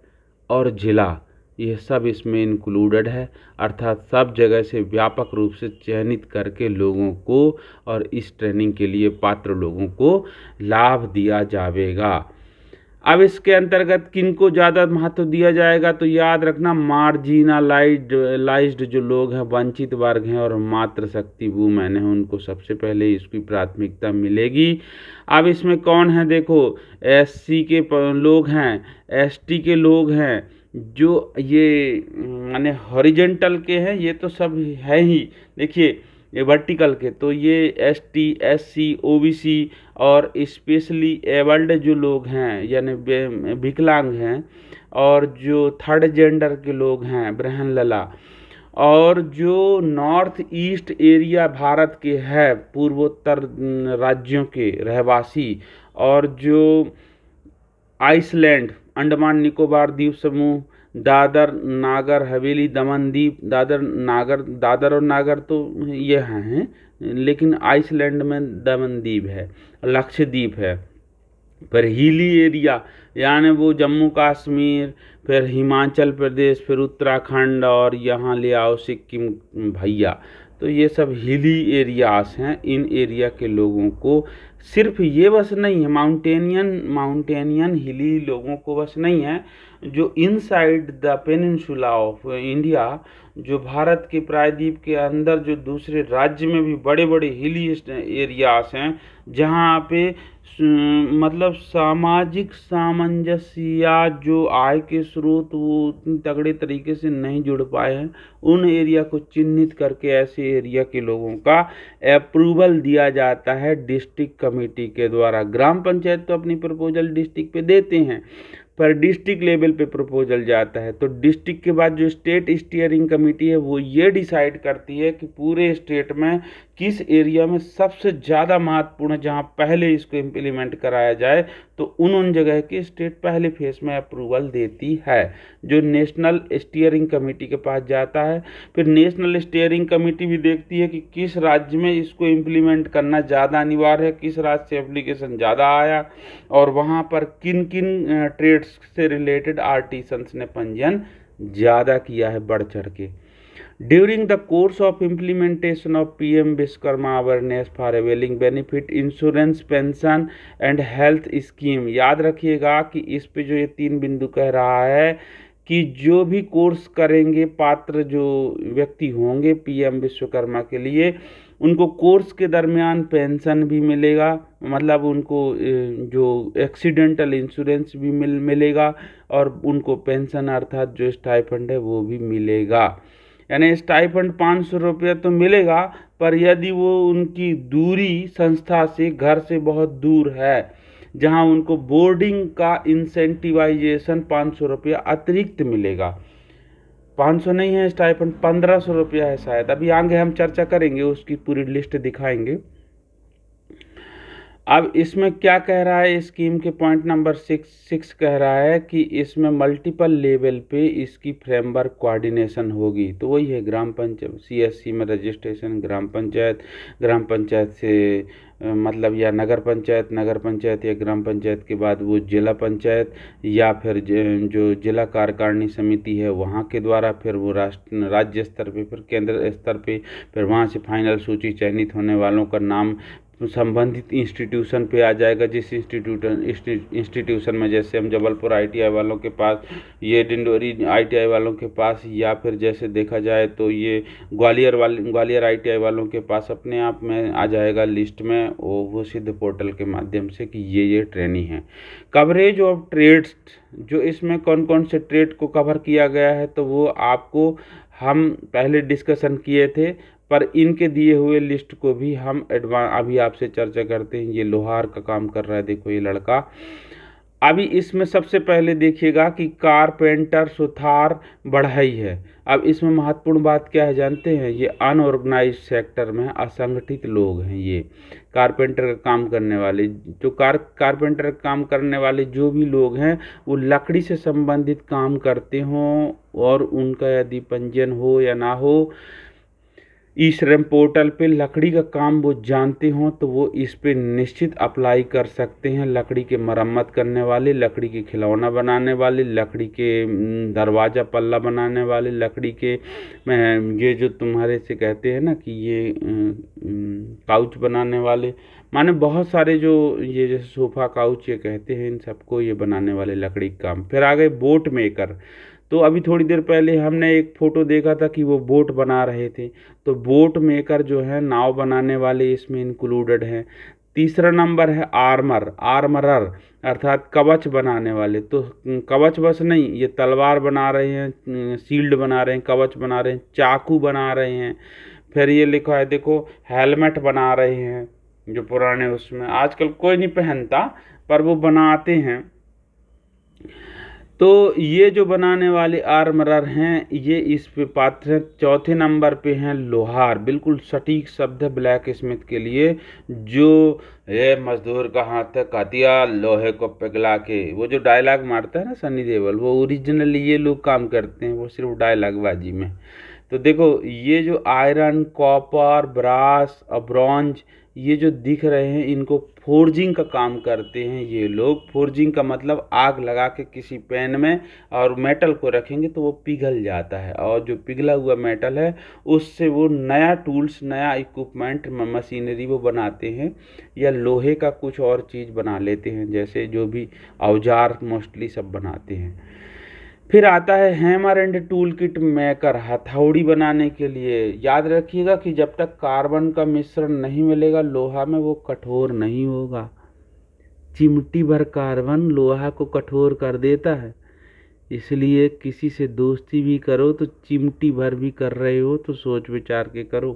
और जिला, ये सब इसमें इंक्लूडेड है, अर्थात सब जगह से व्यापक रूप से चयनित करके लोगों को और इस ट्रेनिंग के लिए पात्र लोगों को लाभ दिया जाएगा। अब इसके अंतर्गत किनको ज़्यादा महत्व दिया जाएगा? तो याद रखना, मार्जिनलाइज्ड जो लोग हैं, वंचित वर्ग हैं और मातृशक्ति वुमेन हैं, उनको सबसे पहले इसकी प्राथमिकता मिलेगी। अब इसमें कौन है? देखो एससी के लोग हैं, एसटी के लोग हैं, जो ये माने हॉरिजेंटल के हैं, ये तो सब है ही। देखिए ये वर्टिकल के, तो ये एसटी, एससी, ओबीसी और स्पेशली एबल्ड जो लोग हैं यानी विकलांग हैं, और जो थर्ड जेंडर के लोग हैं, ब्रहण लला, और जो नॉर्थ ईस्ट एरिया भारत के है, पूर्वोत्तर राज्यों के रहवासी, और जो आइसलैंड, अंडमान निकोबार द्वीप समूह, दादर नागर हवेली, दमन द्वीप, दादर और नागर तो ये हैं, लेकिन आइसलैंड में दमन द्वीप है, लक्षद्वीप है। फिर हिली एरिया यानी वो जम्मू कश्मीर, फिर हिमाचल प्रदेश, फिर उत्तराखंड, और यहाँ ले आओ सिक्किम भैया, तो ये सब हिली एरियाज हैं। इन एरिया के लोगों को सिर्फ ये बस नहीं है, माउंटेनियन हिली लोगों को बस नहीं है, जो inside the peninsula of India, जो भारत के प्रायद्वीप के अंदर जो दूसरे राज्य में भी बड़े बड़े हिली एरियाज हैं, जहाँ पे मतलब सामाजिक सामंजस्य या जो आय के स्रोत वो उतनी तगड़े तरीके से नहीं जुड़ पाए हैं, उन एरिया को चिन्हित करके ऐसे एरिया के लोगों का अप्रूवल दिया जाता है डिस्ट्रिक्ट कमेटी के द्वारा। ग्राम पंचायत तो अपनी प्रपोजल डिस्ट्रिक्ट पे देते हैं, पर डिस्ट्रिक्ट लेवल पे प्रपोजल जाता है, तो डिस्ट्रिक्ट के बाद जो स्टेट स्टीयरिंग कमेटी है वो ये डिसाइड करती है कि पूरे स्टेट में किस एरिया में सबसे ज़्यादा महत्वपूर्ण है, जहाँ पहले इसको इम्प्लीमेंट कराया जाए, तो उन जगह के स्टेट पहले फेज में अप्रूवल देती है, जो नेशनल स्टीयरिंग कमेटी के पास जाता है। फिर नेशनल स्टीयरिंग कमेटी भी देखती है कि किस राज्य में इसको इम्प्लीमेंट करना ज़्यादा अनिवार्य है, किस राज्य से एप्लीकेशन ज़्यादा आया, और वहाँ पर किन किन ट्रेड्स से रिलेटेड आर्टिसंस ने पंजीयन ज़्यादा किया है बढ़ चढ़ के। During the course of implementation of PM Vishwakarma Awareness for Availing Benefit Insurance Pension and Health Scheme, याद रखिएगा कि इस पे जो ये 3 बिंदु कह रहा है कि जो भी कोर्स करेंगे पात्र जो व्यक्ति होंगे पीएम विश्वकर्मा के लिए, उनको कोर्स के दरमियान पेंशन भी मिलेगा, मतलब उनको जो एक्सीडेंटल इंश्योरेंस भी मिलेगा, और उनको पेंशन अर्थात जो स्टाइपेंड है वो भी मिलेगा। यानी स्टाइपेंड 500 रुपया तो मिलेगा, पर यदि वो उनकी दूरी संस्था से, घर से बहुत दूर है, जहां उनको बोर्डिंग का इंसेंटिवाइजेशन 500 रुपया अतिरिक्त मिलेगा। 500 नहीं है स्टाइपेंड, 1500 रुपया है शायद, अभी आगे हम चर्चा करेंगे, उसकी पूरी लिस्ट दिखाएंगे। अब इसमें क्या कह रहा है स्कीम के पॉइंट नंबर 6 कह रहा है कि इसमें मल्टीपल लेवल पे इसकी फ्रेमवर्क कोऑर्डिनेशन होगी। तो वही है ग्राम पंचायत, सीएससी में रजिस्ट्रेशन, ग्राम पंचायत से मतलब या नगर पंचायत या ग्राम पंचायत के बाद वो जिला पंचायत, या फिर जो जिला कार्यकारिणी समिति है वहाँ के द्वारा, फिर वो राज्य स्तर पे, फिर केंद्र स्तर पे, फिर वहाँ से फाइनल सूची चयनित होने वालों का नाम संबंधित इंस्टीट्यूशन पे आ जाएगा। जिस इंस्टीट्यूशन में, जैसे हम जबलपुर आईटीआई वालों के पास, ये डिंडोरी आईटीआई वालों के पास, या फिर जैसे देखा जाए तो ये ग्वालियर आईटीआई वालों के पास अपने आप में आ जाएगा लिस्ट में, वो सिद्ध पोर्टल के माध्यम से कि ये ट्रेनी है। कवरेज ऑफ ट्रेड्स, जो इसमें कौन कौन से ट्रेड को कवर किया गया है, तो वो आपको हम पहले डिस्कशन किए थे, पर इनके दिए हुए लिस्ट को भी हम अभी आपसे चर्चा करते हैं। ये लोहार का काम कर रहा है, देखो ये लड़का। अभी इसमें सबसे पहले देखिएगा कि कारपेंटर, सुथार, बढ़ई है। अब इसमें महत्वपूर्ण बात क्या है जानते हैं? ये अनऑर्गेनाइज सेक्टर में असंगठित लोग हैं। ये कारपेंटर का काम करने वाले, जो कारपेंटर का काम करने वाले जो भी लोग हैं, वो लकड़ी से संबंधित काम करते हों, और उनका यदि पंजीयन हो या ना हो, ई श्रम पोर्टल पे लकड़ी का काम वो जानते हों, तो वो इस पे निश्चित अप्लाई कर सकते हैं। लकड़ी के मरम्मत करने वाले, लकड़ी के खिलौना बनाने वाले, लकड़ी के दरवाज़ा पल्ला बनाने वाले, लकड़ी के ये जो तुम्हारे से कहते हैं ना कि ये काउच बनाने वाले, माने बहुत सारे जो ये जैसे सोफ़ा काउच ये कहते हैं, इन सबको ये बनाने वाले लकड़ी का काम। फिर आ गए बोट मेकर। तो अभी थोड़ी देर पहले हमने एक फ़ोटो देखा था कि वो बोट बना रहे थे, तो बोट मेकर जो है नाव बनाने वाले इसमें इंक्लूडेड हैं। तीसरा नंबर है आर्मरर, अर्थात कवच बनाने वाले। तो कवच बस नहीं, ये तलवार बना रहे हैं, शील्ड बना रहे हैं, कवच बना रहे हैं, चाकू बना रहे हैं। फिर ये लिखा है देखो, हेलमेट बना रहे हैं, जो पुराने उसमें आजकल कोई नहीं पहनता, पर वो बनाते हैं। तो ये जो बनाने वाले आर्मरर हैं, ये इस पे पात्र हैं। चौथे नंबर पे हैं लोहार, बिल्कुल सटीक शब्द है ब्लैक स्मिथ के लिए, जो ये मजदूर का हाथ है कातिया लोहे को पिघला के, वो जो डायलॉग मारता है ना सनी देओल, वो ओरिजिनली ये लोग काम करते हैं, वो सिर्फ डायलॉग बाजी में। तो देखो ये जो आयरन, कॉपर, ब्रास और ब्रॉन्ज, ये जो दिख रहे हैं, इनको फोर्जिंग का काम करते हैं ये लोग। फोर्जिंग का मतलब आग लगा के किसी पैन में और मेटल को रखेंगे तो वो पिघल जाता है, और जो पिघला हुआ मेटल है उससे वो नया टूल्स, नया इक्विपमेंट, मशीनरी वो बनाते हैं, या लोहे का कुछ और चीज़ बना लेते हैं, जैसे जो भी औजार मोस्टली सब बनाते हैं। फिर आता है hammer and tool kit maker, हथौड़ी बनाने के लिए। याद रखिएगा कि जब तक कार्बन का मिश्रण नहीं मिलेगा लोहा में, वो कठोर नहीं होगा। चिमटी भर कार्बन लोहा को कठोर कर देता है, इसलिए किसी से दोस्ती भी करो तो चिमटी भर भी कर रहे हो तो सोच विचार के करो,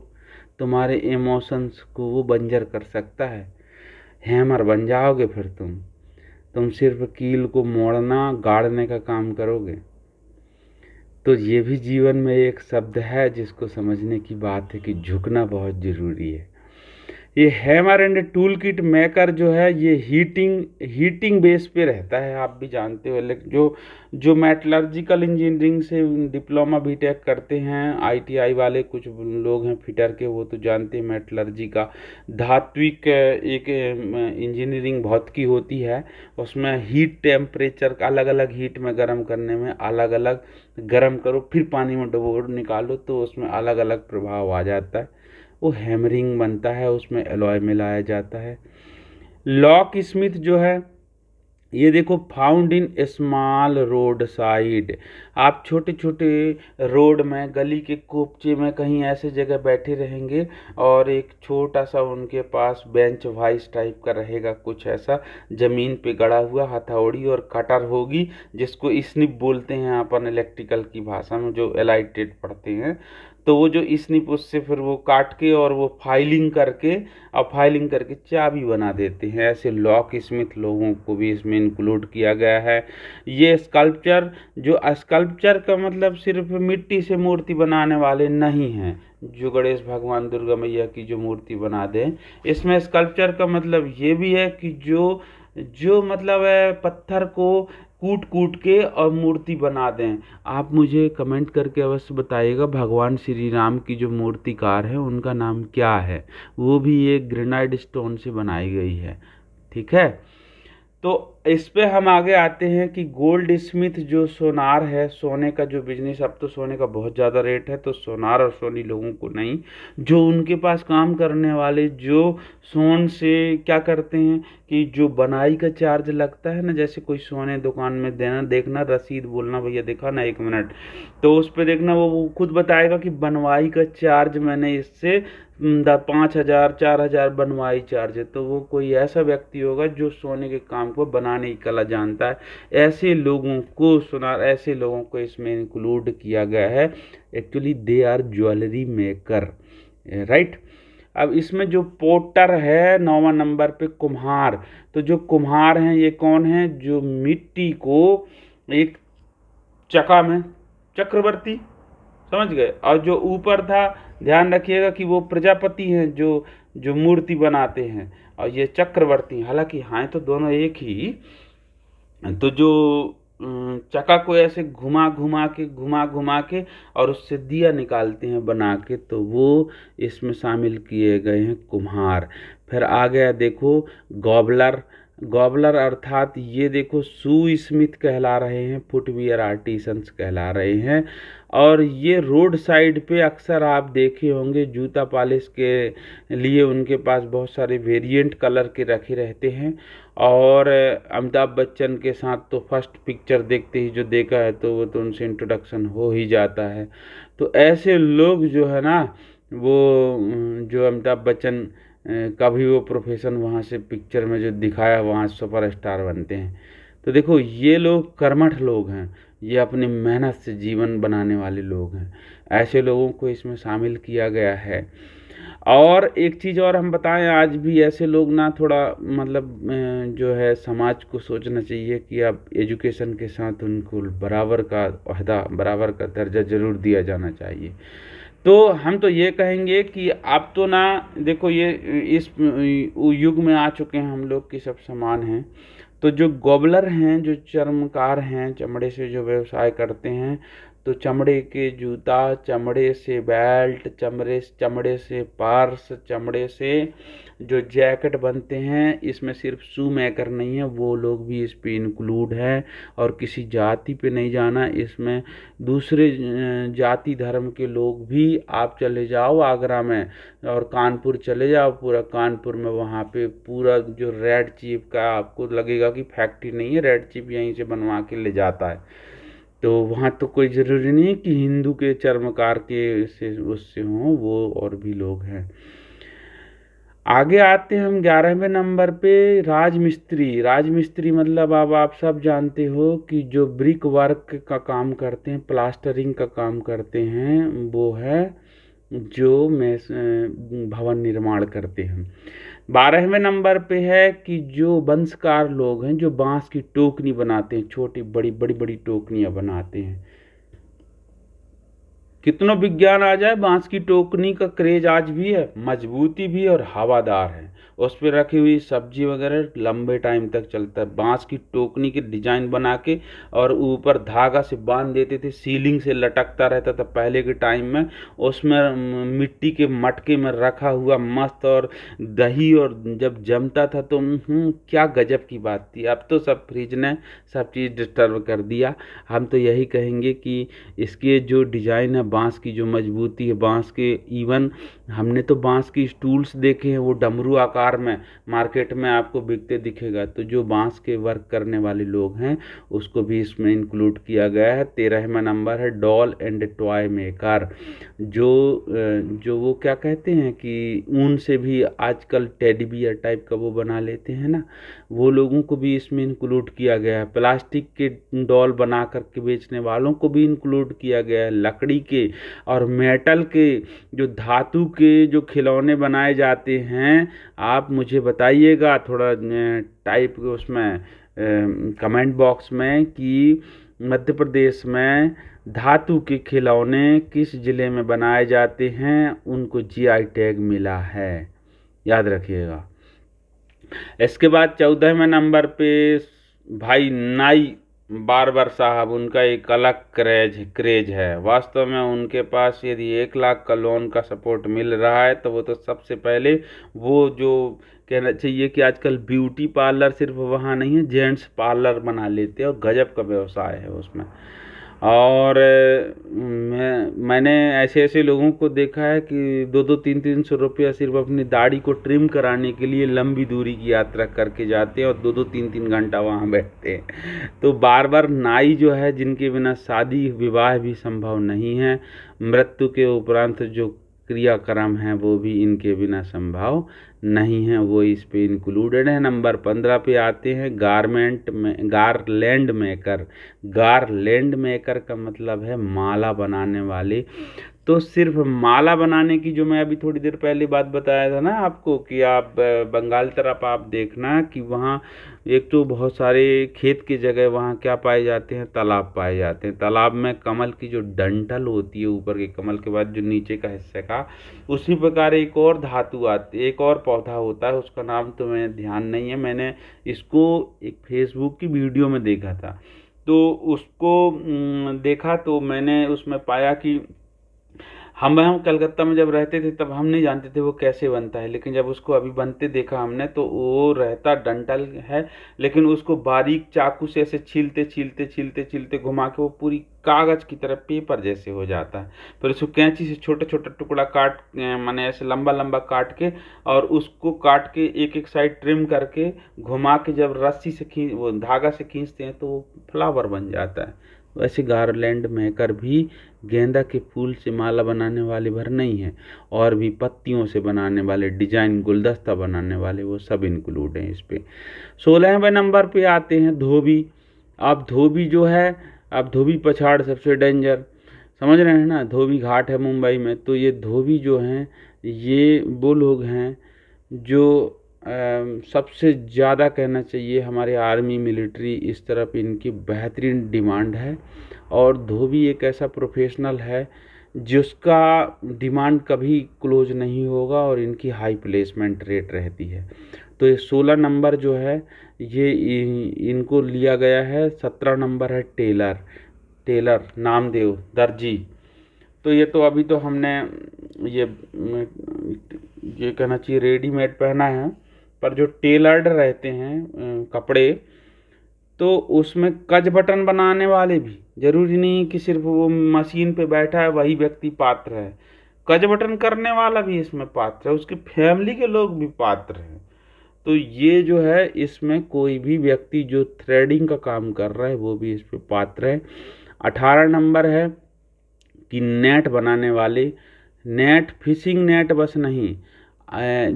तुम्हारे इमोशंस को वो बंजर कर सकता है। हैमर बन जाओगे फिर तुम सिर्फ कील को मोड़ना, गाड़ने का काम करोगे। तो ये भी जीवन में एक शब्द है जिसको समझने की बात है कि झुकना बहुत ज़रूरी है। ये hammer and tool kit maker जो है, ये हीटिंग बेस पे रहता है, आप भी जानते हो। लेकिन जो मेटलर्जिकल इंजीनियरिंग से डिप्लोमा बीटेक करते हैं आईटीआई वाले कुछ लोग हैं फिटर के, वो तो जानते हैं मेटलर्जी का। धात्विक एक इंजीनियरिंग भौतिकी होती है, उसमें हीट टेम्परेचर अलग अलग हीट में गर्म करने में, अलग अलग गर्म करो फिर पानी में डुबो निकालो तो उसमें अलग अलग प्रभाव आ जाता है, वो हैमरिंग बनता है, उसमें एलॉय मिलाया जाता है। लॉक स्मिथ जो है, ये देखो, found in small road side. आप छोटे छोटे रोड में, गली के कोपचे में कहीं ऐसे जगह बैठे रहेंगे और एक छोटा सा उनके पास बेंच वाइस टाइप का रहेगा, कुछ ऐसा जमीन पे गड़ा हुआ, हथौड़ी और कटर होगी, जिसको स्निप बोलते हैं अपन इलेक्ट्रिकल की भाषा में, जो एलाइटेड पढ़ते हैं। तो वो जो स्निप, उससे फिर वो काट के और वो फाइलिंग करके चाबी बना देते हैं। ऐसे लॉक स्मिथ लोगों को भी इसमें इंक्लूड किया गया है। ये स्कल्पचर का मतलब सिर्फ मिट्टी से मूर्ति बनाने वाले नहीं हैं, जो गणेश भगवान, दुर्गा मैया की जो मूर्ति बना दें। इसमें स्कल्पचर का मतलब ये भी है कि जो जो मतलब है, पत्थर को कूट कूट के और मूर्ति बना दें। आप मुझे कमेंट करके अवश्य बताइएगा, भगवान श्री राम की जो मूर्तिकार है उनका नाम क्या है। वो भी एक ग्रेनाइट स्टोन से बनाई गई है। ठीक है, तो इस पे हम आगे आते हैं कि गोल्ड स्मिथ जो सोनार है, सोने का जो बिजनेस, अब तो सोने का बहुत ज़्यादा रेट है, तो सोनार और सोनी लोगों को नहीं, जो उनके पास काम करने वाले, जो सोन से क्या करते हैं कि जो बनाई का चार्ज लगता है ना, जैसे कोई सोने दुकान में देना, देखना रसीद, बोलना भैया दिखा ना 1 मिनट, तो उस पर देखना वो खुद बताएगा कि बनवाई का चार्ज मैंने इससे 5,000 4,000 बनवाई चार्ज है। तो वो कोई ऐसा व्यक्ति होगा जो सोने के काम को बनाने की कला जानता है। ऐसे लोगों को इसमें इंक्लूड किया गया है। Actually they are jewellery maker, right. अब इसमें जो पोटर है 9वां नंबर पे, कुम्हार। तो जो कुम्हार हैं ये कौन है? जो मिट्टी को एक चका में, चक्रवर्ती, समझ गए। और जो ऊपर था, ध्यान रखिएगा कि वो प्रजापति हैं जो जो मूर्ति बनाते हैं, और ये चक्रवर्ती। हालांकि हाँ तो दोनों एक ही। तो जो चक्का को ऐसे घुमा घुमा के और उससे दिया निकालते हैं बना के, तो वो इसमें शामिल किए गए हैं कुम्हार। फिर आ गया देखो गॉबलर। गॉबलर अर्थात ये देखो शू स्मिथ कहला रहे हैं, फुटवियर आर्टिसंस कहला रहे हैं। और ये रोड साइड पे अक्सर आप देखे होंगे, जूता पॉलिश के लिए उनके पास बहुत सारे वेरिएंट कलर के रखे रहते हैं। और अमिताभ बच्चन के साथ तो फर्स्ट पिक्चर देखते ही जो देखा है, तो वो तो उनसे इंट्रोडक्शन हो ही जाता है। तो ऐसे लोग जो है ना, वो जो अमिताभ बच्चन का भी वो प्रोफेशन वहाँ से पिक्चर में जो दिखाया, वहाँ सुपरस्टार बनते हैं। तो देखो ये लोग कर्मठ लोग हैं, ये अपनी मेहनत से जीवन बनाने वाले लोग हैं। ऐसे लोगों को इसमें शामिल किया गया है। और एक चीज़ और हम बताएं, आज भी ऐसे लोग ना थोड़ा मतलब जो है समाज को सोचना चाहिए कि अब एजुकेशन के साथ उनको बराबर का ओहदा, बराबर का दर्जा ज़रूर दिया जाना चाहिए। तो हम तो ये कहेंगे कि अब तो ना देखो, ये इस युग में आ चुके हैं हम लोग कि सब समान हैं। तो जो गॉबलर हैं, जो चर्मकार हैं, चमड़े से जो व्यवसाय करते हैं, तो चमड़े के जूता, चमड़े से बेल्ट, चमड़े से पर्स, चमड़े से जो जैकेट बनते हैं, इसमें सिर्फ शू मेकर नहीं है, वो लोग भी इस पे इंक्लूड हैं। और किसी जाति पे नहीं जाना, इसमें दूसरे जाति धर्म के लोग भी, आप चले जाओ आगरा में और कानपुर चले जाओ, पूरा कानपुर में वहाँ पे पूरा जो रेड चीफ का आपको लगेगा कि फैक्ट्री नहीं है, रेड चीफ यहीं से बनवा के ले जाता है। तो वहाँ तो कोई ज़रूरी नहीं है कि हिंदू के चर्मकार के से उससे हों, वो और भी लोग हैं। आगे आते हैं हम 11वें नंबर पे, राजमिस्त्री। राजमिस्त्री मतलब अब आप सब जानते हो कि जो ब्रिक वर्क का काम करते हैं, प्लास्टरिंग का काम करते हैं, वो है जो भवन निर्माण करते हैं। 12वें नंबर पे है कि जो वंशकार लोग हैं, जो बांस की टोकनी बनाते हैं, छोटी बड़ी बड़ी बड़ी टोकनियां बनाते हैं। कितना विज्ञान आ जाए, बांस की टोकनी का क्रेज आज भी है, मजबूती भी और हवादार है। उस पर रखी हुई सब्जी वगैरह लंबे टाइम तक चलता है। बांस की टोकनी के डिजाइन बना के और ऊपर धागा से बांध देते थे, सीलिंग से लटकता रहता था पहले के टाइम में। उसमें मिट्टी के मटके में रखा हुआ मस्त और दही, और जब जमता था तो क्या गजब की बात थी। अब तो सब फ्रिज ने सब चीज़ डिस्टर्ब कर दिया। हम तो यही कहेंगे कि इसके जो डिज़ाइन है, बांस की जो मजबूती है, बांस के इवन हमने तो बांस की स्टूल्स देखे हैं, वो डमरू आकार बाजार में मार्केट में आपको बिकते दिखेगा। तो जो बांस के वर्क करने वाले लोग हैं उसको भी इसमें इंक्लूड किया गया है। 13वां नंबर है डॉल एंड टॉय मेकर, जो वो क्या कहते हैं कि ऊन से भी आजकल टेडी बियर टाइप का वो बना लेते हैं ना, वो लोगों को भी इसमें इंक्लूड किया गया है। प्लास्टिक के डॉल बना करके बेचने वालों को भी इंक्लूड किया गया है। लकड़ी के और मेटल के, जो धातु के जो खिलौने बनाए जाते हैं, आप मुझे बताइएगा थोड़ा टाइप उसमें कमेंट बॉक्स में कि मध्य प्रदेश में धातु के खिलौने किस जिले में बनाए जाते हैं, उनको जीआई टैग मिला है, याद रखिएगा। इसके बाद 14वें नंबर पे भाई नाई बार्बर साहब, उनका एक अलग क्रेज है। वास्तव में उनके पास यदि 1 लाख का लोन का सपोर्ट मिल रहा है तो वो तो सबसे पहले वो जो कहना चाहिए कि आजकल ब्यूटी पार्लर सिर्फ वहाँ नहीं है, जेंट्स पार्लर बना लेते हैं और गजब का व्यवसाय है उसमें। और मैंने ऐसे ऐसे लोगों को देखा है कि 200-300 रुपया सिर्फ अपनी दाढ़ी को ट्रिम कराने के लिए लंबी दूरी की यात्रा करके जाते हैं और 2-3 घंटा वहाँ बैठते हैं। तो बार बार नाई जो है, जिनके बिना शादी विवाह भी संभव नहीं है, मृत्यु के उपरांत जो क्रियाक्रम हैं वो भी इनके बिना संभव नहीं है, वो इस पे इंक्लूडेड है। नंबर 15 पे आते हैं गारलैंड मेकर। गारलैंड मेकर का मतलब है माला बनाने वाले। तो सिर्फ माला बनाने की, जो मैं अभी थोड़ी देर पहले बात बताया था ना आपको कि आप बंगाल तरफ आप देखना कि वहाँ एक तो बहुत सारे खेत की जगह वहाँ क्या पाए जाते हैं, तालाब पाए जाते हैं। तालाब में कमल की जो डंठल होती है, ऊपर के कमल के बाद जो नीचे का हिस्से का, उसी प्रकार एक और धातु आती है, एक और पौधा होता है, उसका नाम तो मैं ध्यान नहीं है, मैंने इसको एक फेसबुक की वीडियो में देखा था। तो उसको देखा तो मैंने उसमें पाया कि हम कलकत्ता में जब रहते थे तब हम नहीं जानते थे वो कैसे बनता है, लेकिन जब उसको अभी बनते देखा हमने तो वो रहता डंठल है, लेकिन उसको बारीक चाकू से ऐसे छीलते छीलते छीलते छीलते घुमा के वो पूरी कागज की तरह पेपर जैसे हो जाता है। फिर उसको कैंची से छोटा छोटा टुकड़ा काट, माने ऐसे लंबा लंबा काट के, और उसको काट के एक एक साइड ट्रिम करके घुमा के जब रस्सी से वो धागा से खींचते हैं तो वो फ्लावर बन जाता है। वैसे गारलैंड मेकर भी गेंदा के फूल से माला बनाने वाले भर नहीं है, और भी पत्तियों से बनाने वाले, डिजाइन गुलदस्ता बनाने वाले, वो सब इंक्लूड हैं इस पे। 16वें नंबर पे आते हैं धोबी। अब धोबी जो है, अब धोबी पछाड़ सबसे डेंजर, समझ रहे हैं ना, धोबी घाट है मुंबई में। तो ये धोबी जो हैं, ये वो लोग हैं जो सबसे ज़्यादा कहना चाहिए हमारे आर्मी मिलिट्री इस तरफ इनकी बेहतरीन डिमांड है। और धोबी एक ऐसा प्रोफेशनल है जिसका डिमांड कभी क्लोज नहीं होगा और इनकी हाई प्लेसमेंट रेट रहती है। तो ये 16 नंबर जो है ये इनको लिया गया है। 17 नंबर है टेलर नामदेव दर्जी। तो ये तो अभी तो हमने ये कहना चाहिए रेडीमेड पहना है, पर जो टेलर्ड रहते हैं कपड़े, तो उसमें कज बटन बनाने वाले भी, जरूरी नहीं कि सिर्फ वो मशीन पे बैठा है वही व्यक्ति पात्र है, कज बटन करने वाला भी इसमें पात्र है, उसकी फैमिली के लोग भी पात्र हैं। तो ये जो है, इसमें कोई भी व्यक्ति जो थ्रेडिंग का काम कर रहा है वो भी इस पे पात्र है। 18 नंबर है कि नेट बनाने वाले, नेट फिशिंग नेट बस नहीं,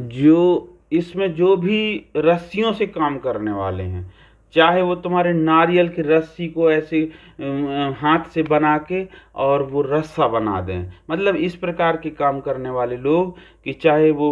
जो इसमें जो भी रस्सियों से काम करने वाले हैं, चाहे वो तुम्हारे नारियल की रस्सी को ऐसे हाथ से बना के और वो रस्सा बना दें, मतलब इस प्रकार के काम करने वाले लोग, कि चाहे वो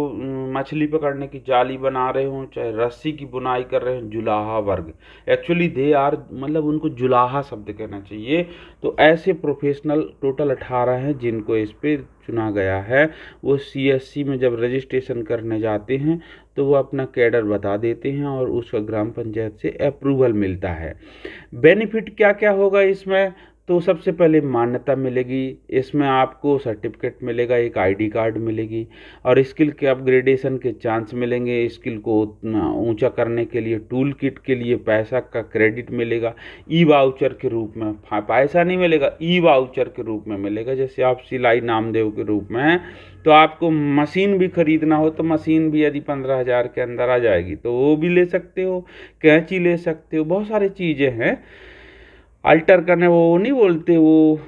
मछली पकड़ने की जाली बना रहे हों, चाहे रस्सी की बुनाई कर रहे हों, जुलाहा वर्ग, एक्चुअली दे आर, मतलब उनको जुलाहा शब्द कहना चाहिए। तो ऐसे प्रोफेशनल टोटल 18 हैं जिनको इस पे चुना गया है। वो CSC में जब रजिस्ट्रेशन करने जाते हैं तो वो अपना कैडर बता देते हैं और उसका ग्राम पंचायत से अप्रूवल मिलता है। बेनिफिट क्या क्या होगा इसमें, तो सबसे पहले मान्यता मिलेगी, इसमें आपको सर्टिफिकेट मिलेगा, एक आईडी कार्ड मिलेगी और स्किल के अपग्रेडेशन के चांस मिलेंगे। स्किल को ऊंचा करने के लिए टूल किट के लिए पैसा का क्रेडिट मिलेगा, ई वाउचर के रूप में। पैसा नहीं मिलेगा, ई वाउचर के रूप में मिलेगा। जैसे आप सिलाई नामदेव के रूप में, तो आपको मशीन भी खरीदना हो तो मशीन भी यदि 15,000 के अंदर आ जाएगी तो वो भी ले सकते हो, कैंची ले सकते हो, बहुत सारी चीज़ें हैं। अल्टर करने वो नहीं बोलते, वो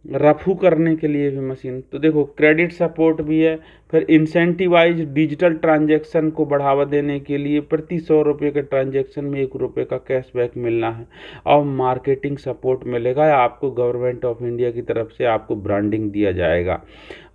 रफू करने के लिए भी मशीन। तो देखो क्रेडिट सपोर्ट भी है। फिर इंसेंटिवाइज डिजिटल ट्रांजैक्शन को बढ़ावा देने के लिए प्रति 100 रुपये के ट्रांजैक्शन में 1 रुपये का कैशबैक मिलना है और मार्केटिंग सपोर्ट मिलेगा। आपको गवर्नमेंट ऑफ इंडिया की तरफ से आपको ब्रांडिंग दिया जाएगा।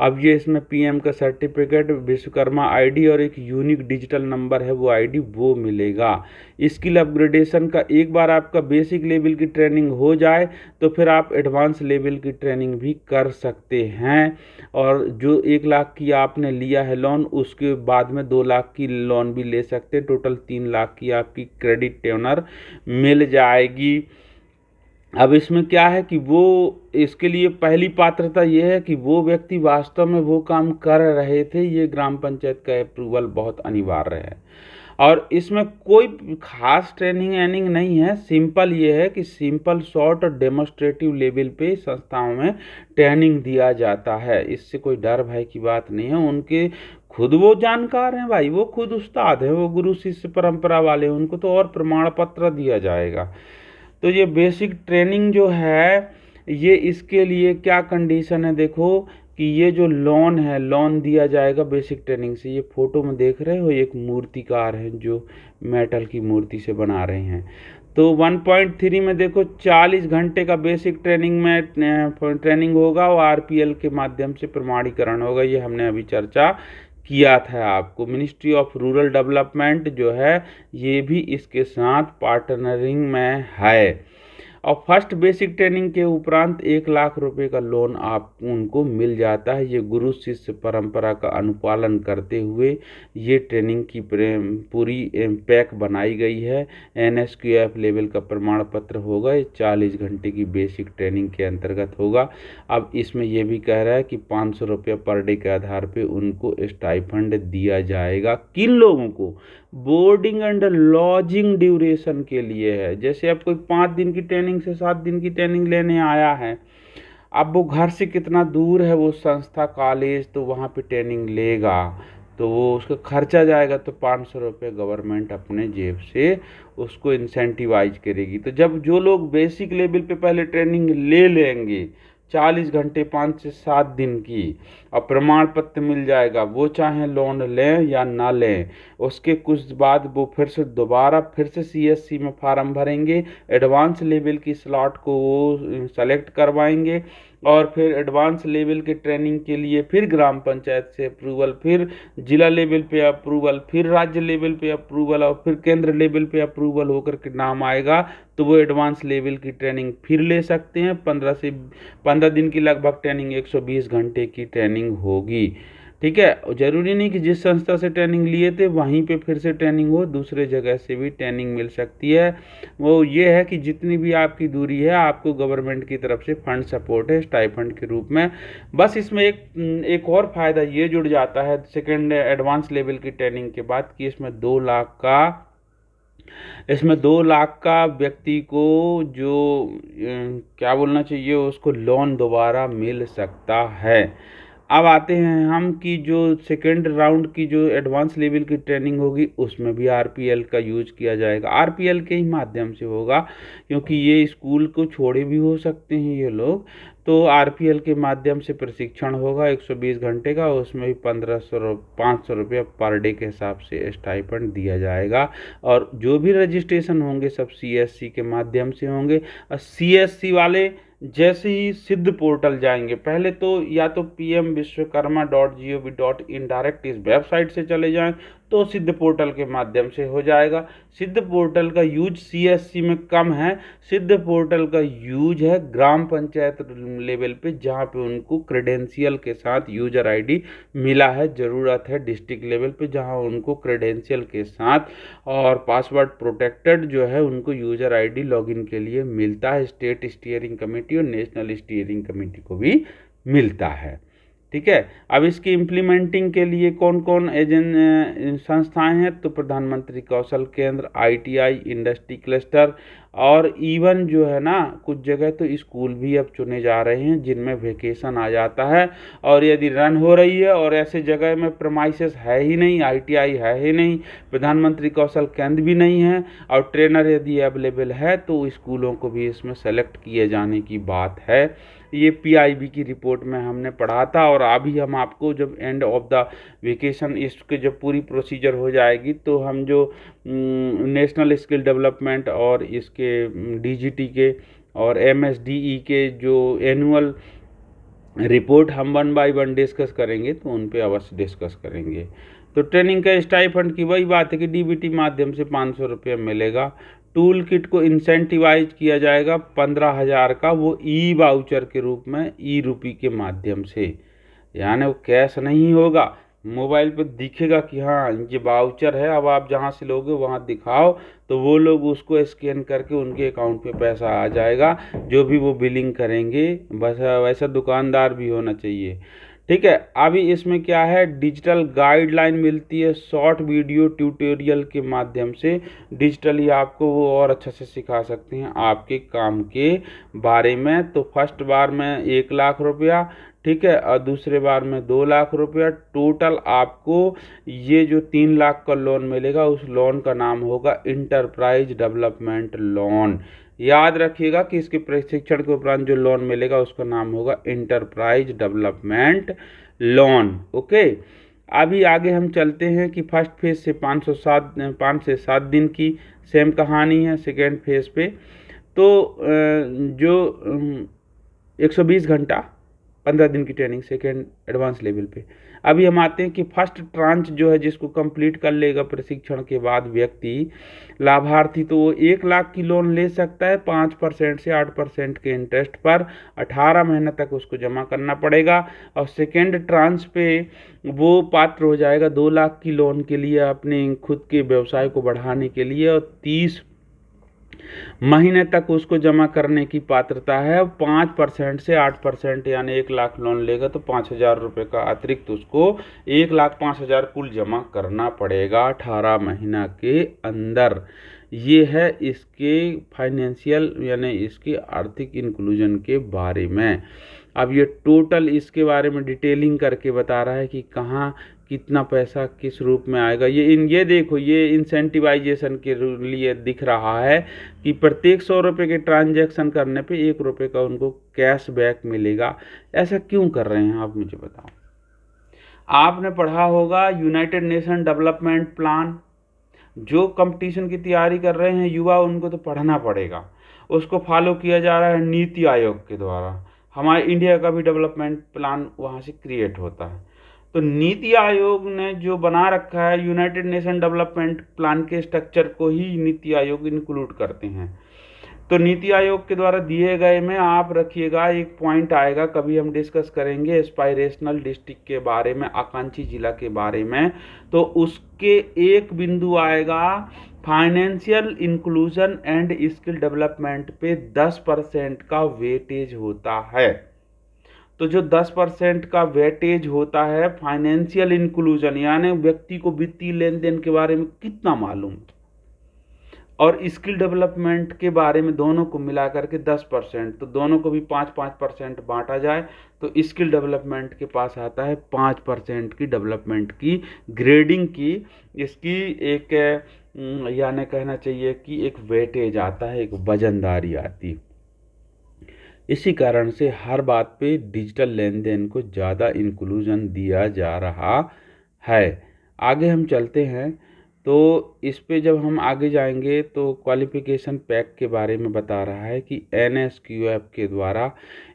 अब ये इसमें पीएम का सर्टिफिकेट, विश्वकर्मा आईडी और एक यूनिक डिजिटल नंबर है वो आईडी वो मिलेगा। स्किल अपग्रेडेशन का एक बार आपका बेसिक लेवल की ट्रेनिंग हो जाए तो फिर आप एडवांस लेवल की ट्रेनिंग भी कर सकते हैं। और जो 1 लाख की आपने लिया है लोन, उसके बाद में 2 लाख की लोन भी ले सकते हैं। टोटल 3 लाख की आपकी क्रेडिट टेनर मिल जाएगी। अब इसमें क्या है कि वो इसके लिए पहली पात्रता ये है कि वो व्यक्ति वास्तव में वो काम कर रहे थे। ये ग्राम पंचायत का अप्रूवल बहुत अनिवार्य है और इसमें कोई खास ट्रेनिंग एनिंग नहीं है। सिंपल ये है कि सिंपल शॉर्ट और डेमोस्ट्रेटिव लेवल पे संस्थाओं में ट्रेनिंग दिया जाता है। इससे कोई डर भय की बात नहीं है। उनके खुद वो जानकार हैं भाई, वो खुद उस्ताद हैं, वो गुरु शिष्य परंपरा वाले, उनको तो और प्रमाण पत्र दिया जाएगा। तो ये बेसिक ट्रेनिंग जो है, ये इसके लिए क्या कंडीशन है, देखो कि ये जो लोन है, लोन दिया जाएगा बेसिक ट्रेनिंग से। ये फोटो में देख रहे हो, एक मूर्तिकार हैं जो मेटल की मूर्ति से बना रहे हैं। तो 1.3 में देखो 40 घंटे का बेसिक ट्रेनिंग में ट्रेनिंग होगा और आरपीएल के माध्यम से प्रमाणीकरण होगा। ये हमने अभी चर्चा किया था आपको। मिनिस्ट्री ऑफ रूरल डेवलपमेंट जो है ये भी इसके साथ पार्टनरिंग में है। और फर्स्ट बेसिक ट्रेनिंग के उपरांत 1 लाख रुपए का लोन आप उनको मिल जाता है। ये गुरु शिष्य परंपरा का अनुपालन करते हुए ये ट्रेनिंग की पूरी पैक बनाई गई है। NSQF लेवल का प्रमाण पत्र होगा। ये 40 घंटे की बेसिक ट्रेनिंग के अंतर्गत होगा। अब इसमें ये भी कह रहा है कि 500 रुपये पर डे के आधार पे उनको स्टाइफंड दिया जाएगा। किन लोगों को? बोर्डिंग एंड लॉजिंग ड्यूरेशन के लिए है। जैसे अब कोई 5 दिन की ट्रेनिंग से 7 दिन की ट्रेनिंग लेने आया है, अब वो घर से कितना दूर है वो संस्था कॉलेज, तो वहाँ पे ट्रेनिंग लेगा तो वो उसका खर्चा जाएगा, तो 500 रुपये गवर्नमेंट अपने जेब से उसको इंसेंटिवाइज करेगी। तो जब जो लोग बेसिक लेवल पे पहले ट्रेनिंग ले लेंगे 40 घंटे 5 से 7 दिन की और प्रमाण पत्र मिल जाएगा, वो चाहे लोन लें या ना लें, उसके कुछ बाद वो फिर से दोबारा फिर से CSC में फार्म भरेंगे। एडवांस लेवल की स्लॉट को वो सेलेक्ट करवाएंगे और फिर एडवांस लेवल के ट्रेनिंग के लिए फिर ग्राम पंचायत से अप्रूवल, फिर जिला लेवल पे अप्रूवल, फिर राज्य लेवल पे अप्रूवल और फिर केंद्र लेवल पे अप्रूवल होकर के नाम आएगा तो वो एडवांस लेवल की ट्रेनिंग फिर ले सकते हैं। 15 दिन की लगभग ट्रेनिंग, 120 घंटे की ट्रेनिंग होगी। ठीक है, जरूरी नहीं कि जिस संस्था से ट्रेनिंग लिए थे वहीं पे फिर से ट्रेनिंग हो, दूसरे जगह से भी ट्रेनिंग मिल सकती है। वो ये है कि जितनी भी आपकी दूरी है आपको गवर्नमेंट की तरफ से फंड सपोर्ट है स्टाइफंड के रूप में। बस इसमें एक और फ़ायदा ये जुड़ जाता है सेकेंड एडवांस लेवल की ट्रेनिंग के बाद कि इसमें 2 लाख का व्यक्ति को जो क्या बोलना चाहिए, उसको लोन दोबारा मिल सकता है। अब आते हैं हम कि जो सेकेंड राउंड की जो एडवांस लेवल की ट्रेनिंग होगी उसमें भी आरपीएल का यूज किया जाएगा। आरपीएल के ही माध्यम से होगा क्योंकि ये स्कूल को छोड़े भी हो सकते हैं ये लोग। तो आरपीएल के माध्यम से प्रशिक्षण होगा 120 घंटे का, उसमें भी 500 रुपये पर डे के हिसाब से स्टाइपेंड दिया जाएगा। और जो भी रजिस्ट्रेशन होंगे सब CSC के माध्यम से होंगे। और CSC वाले जैसे ही सिद्ध पोर्टल जाएंगे, पहले तो या तो pmvishwakarma.gov.in डायरेक्ट इस वेबसाइट से चले जाएं तो सिद्ध पोर्टल के माध्यम से हो जाएगा। सिद्ध पोर्टल का यूज CSC में कम है, सिद्ध पोर्टल का यूज है ग्राम पंचायत लेवल पे जहाँ पे उनको क्रेडेंशियल के साथ यूजर आईडी मिला है। ज़रूरत है डिस्ट्रिक्ट लेवल पे जहाँ उनको क्रेडेंशियल के साथ और पासवर्ड प्रोटेक्टेड जो है उनको यूजर आईडी लॉगिन के लिए मिलता है। स्टेट स्टीयरिंग कमेटी कमेटी और नेशनल स्टीयरिंग कमेटी को भी मिलता है। ठीक है। अब इसकी इम्प्लीमेंटिंग के लिए कौन कौन संस्थाएं हैं, तो प्रधानमंत्री कौशल केंद्र, ITI, इंडस्ट्री क्लस्टर, और इवन जो है ना कुछ जगह तो स्कूल भी अब चुने जा रहे हैं जिनमें वेकेशन आ जाता है, और यदि रन हो रही है और ऐसे जगह में प्रमाइसेस है ही नहीं, ITI है ही नहीं, प्रधानमंत्री कौशल केंद्र भी नहीं है, और ट्रेनर यदि अवेलेबल है तो स्कूलों को भी इसमें सेलेक्ट किए जाने की बात है। ये PIB की रिपोर्ट में हमने पढ़ा था, और अभी हम आपको जब एंड ऑफ द वेकेशन इसके जब पूरी प्रोसीजर हो जाएगी तो हम जो नेशनल स्किल डेवलपमेंट और इसके DGT के और MSDE के जो एनुअल रिपोर्ट हम 1 बाय 1 डिस्कस करेंगे तो उन पे अवश्य डिस्कस करेंगे। तो ट्रेनिंग का स्टाइपेंड की वही बात है कि DBT माध्यम से 500 रुपये मिलेगा। टूल किट को इंसेंटिवाइज किया जाएगा 15,000 का, वो वाउचर के रूप में रूपी के माध्यम से, यानी वो कैश नहीं होगा, मोबाइल पे दिखेगा कि हाँ ये वाउचर है, अब आप जहाँ से लोगे वहाँ दिखाओ तो वो लोग उसको स्कैन करके उनके अकाउंट पे पैसा आ जाएगा जो भी वो बिलिंग करेंगे। बस वैसा दुकानदार भी होना चाहिए। ठीक है। अभी इसमें क्या है, डिजिटल गाइडलाइन मिलती है शॉर्ट वीडियो ट्यूटोरियल के माध्यम से, डिजिटली आपको वो और अच्छा से सिखा सकते हैं आपके काम के बारे में। तो फर्स्ट बार में 1 लाख रुपया, ठीक है, और दूसरे बार में 2 लाख रुपया, टोटल आपको ये जो 3 लाख का लोन मिलेगा उस लोन का नाम होगा इंटरप्राइज डेवलपमेंट लोन। याद रखिएगा कि इसके प्रशिक्षण के उपरांत जो लोन मिलेगा उसका नाम होगा इंटरप्राइज डेवलपमेंट लोन। ओके। अभी आगे हम चलते हैं कि फर्स्ट फेज से 5 से 7 दिन की सेम कहानी है। सेकेंड फेज पे तो जो 120 घंटा 15 दिन की ट्रेनिंग सेकेंड एडवांस लेवल पे। अभी हम आते हैं कि फर्स्ट ट्रांच जो है जिसको कंप्लीट कर लेगा प्रशिक्षण के बाद व्यक्ति लाभार्थी, तो वो 1 लाख की लोन ले सकता है 5% से 8% के इंटरेस्ट पर, 18 महीने तक उसको जमा करना पड़ेगा। और सेकेंड ट्रांच पे वो पात्र हो जाएगा 2 लाख की लोन के लिए अपने खुद के व्यवसाय को बढ़ाने के लिए, और 30 महीने तक उसको जमा करने की पात्रता है। 5% से 8% यानी 1 लाख लोन लेगा तो 5,000 रुपये का अतिरिक्त उसको 1,05,000 कुल जमा करना पड़ेगा 18 महीना के अंदर। ये है इसके फाइनेंशियल यानी इसके आर्थिक इंक्लूजन के बारे में। अब ये टोटल इसके बारे में डिटेलिंग करके बता रहा है कि कहाँ कितना पैसा किस रूप में आएगा। ये देखो ये इंसेंटिवाइजेशन के लिए दिख रहा है कि प्रत्येक 100 रुपये के ट्रांजैक्शन करने पे 1 रुपये का उनको कैश बैक मिलेगा। ऐसा क्यों कर रहे हैं आप मुझे बताओ। आपने पढ़ा होगा यूनाइटेड नेशन डेवलपमेंट प्लान, जो कंपटीशन की तैयारी कर रहे हैं युवा उनको तो पढ़ना पड़ेगा। उसको फॉलो किया जा रहा है नीति आयोग के द्वारा। हमारे इंडिया का भी डेवलपमेंट प्लान वहाँ से क्रिएट होता है। तो नीति आयोग ने जो बना रखा है यूनाइटेड नेशन डेवलपमेंट प्लान के स्ट्रक्चर को ही नीति आयोग इंक्लूड करते हैं। तो नीति आयोग के द्वारा दिए गए में आप रखिएगा एक पॉइंट आएगा, कभी हम डिस्कस करेंगे एस्पायरेशनल डिस्ट्रिक्ट के बारे में, आकांक्षी जिला के बारे में। तो उसके एक बिंदु आएगा financial inclusion and skill development पे 10% का वेटेज होता है। तो जो 10% का वेटेज होता है फाइनेंशियल इंक्लूजन यानी व्यक्ति को वित्तीय लेन देन के बारे में कितना मालूम, और स्किल डेवलपमेंट के बारे में दोनों को मिला करके 10%, तो दोनों को भी 5-5% बांटा जाए तो स्किल डेवलपमेंट के पास आता है 5% की डेवलपमेंट की ग्रेडिंग की इसकी एक यानी कहना चाहिए कि एक वेटेज आता है, एक वजनदारी आती। इसी कारण से हर बात पे डिजिटल लेन देन को ज़्यादा इंक्लूजन दिया जा रहा है। आगे हम चलते हैं तो इस पे जब हम आगे जाएंगे तो क्वालिफ़िकेशन पैक के बारे में बता रहा है कि NSQF के द्वारा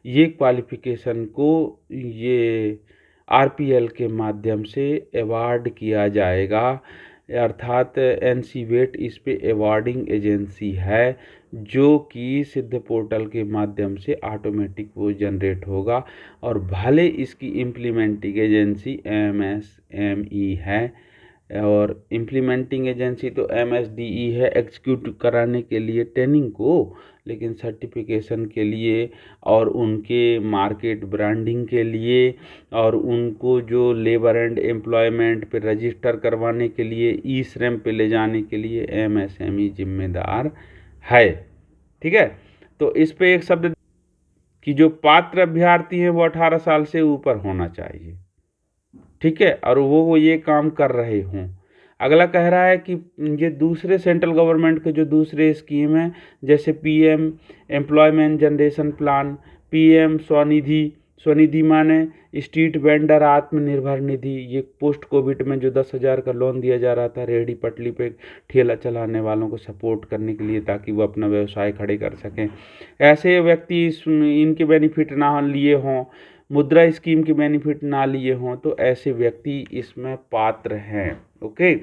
ये क्वालिफ़िकेशन को ये RPL के माध्यम से अवार्ड किया जाएगा, अर्थात NCVET इस पे अवार्डिंग एजेंसी है जो कि सिद्ध पोर्टल के माध्यम से ऑटोमेटिक वो जनरेट होगा। और भले इसकी इम्प्लीमेंटिंग एजेंसी MSME है और इम्प्लीमेंटिंग एजेंसी तो MSDE है एग्जीक्यूट कराने के लिए ट्रेनिंग को, लेकिन सर्टिफिकेशन के लिए और उनके मार्केट ब्रांडिंग के लिए और उनको जो लेबर एंड एम्प्लॉयमेंट पे रजिस्टर करवाने के लिए, ई श्रम पे ले जाने के लिए एमएसएमई जिम्मेदार है। ठीक है, तो इस पे एक शब्द कि जो पात्र अभ्यर्थी हैं वो 18 साल से ऊपर होना चाहिए। ठीक है, और वो ये काम कर रहे हों। अगला कह रहा है कि ये दूसरे सेंट्रल गवर्नमेंट के जो दूसरे स्कीम हैं, जैसे PM employment generation plan, PM Svanidhi, Svanidhi माने स्ट्रीट वेंडर आत्मनिर्भर निधि, ये पोस्ट कोविड में जो 10,000 का लोन दिया जा रहा था रेहड़ी पटली पे ठेला चलाने वालों को सपोर्ट करने के लिए, ताकि वो अपना व्यवसाय खड़े कर सकें। ऐसे व्यक्ति इनके बेनिफिट ना लिए हों, मुद्रा स्कीम के बेनिफिट ना लिए हों, तो ऐसे व्यक्ति इसमें पात्र हैं। ओके,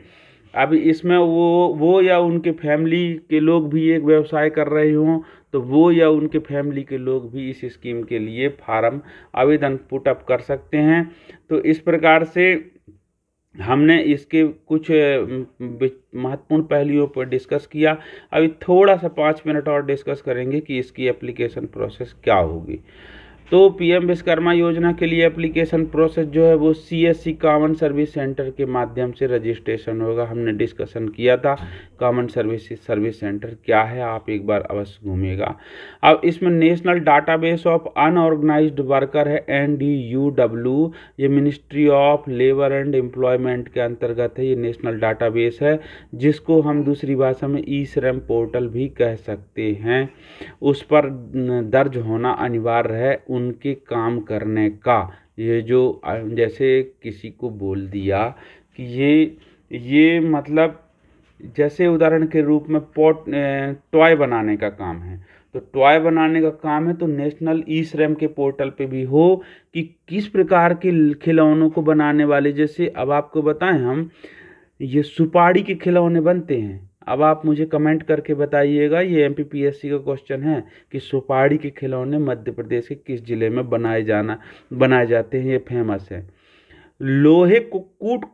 अब इसमें वो या उनके फैमिली के लोग भी एक व्यवसाय कर रहे हों, तो वो या उनके फैमिली के लोग भी इस स्कीम के लिए फार्म आवेदन पुट अप कर सकते हैं। तो इस प्रकार से हमने इसके कुछ महत्वपूर्ण पहलुओं पर डिस्कस किया। अभी थोड़ा सा 5 मिनट और डिस्कस करेंगे कि इसकी एप्लीकेशन प्रोसेस क्या होगी। तो पीएम विश्वकर्मा योजना के लिए एप्लीकेशन प्रोसेस जो है वो सीएससी कॉमन सर्विस सेंटर के माध्यम से रजिस्ट्रेशन होगा। हमने डिस्कशन किया था कॉमन सर्विस सेंटर क्या है, आप एक बार अवश्य घूमिएगा। अब इसमें national database of unorganised worker है, NDUW, ये ministry of labour and employment के अंतर्गत है। ये नेशनल डाटाबेस है जिसको हम दूसरी भाषा में ई श्रम पोर्टल भी कह सकते हैं। उस पर दर्ज होना अनिवार्य है उनके काम करने का। ये जो जैसे किसी को बोल दिया कि ये मतलब जैसे उदाहरण के रूप में टॉय बनाने का काम है, तो टॉय बनाने का काम है तो नेशनल ई श्रम के पोर्टल पे भी हो कि किस प्रकार के खिलौनों को बनाने वाले, जैसे अब आपको बताएं हम ये सुपारी के खिलौने बनते हैं। अब आप मुझे कमेंट करके बताइएगा, ये MPPSC का क्वेश्चन है कि सुपारी के खिलौने मध्य प्रदेश के किस जिले में बनाए जाते हैं, ये फेमस है। लोहे को कूट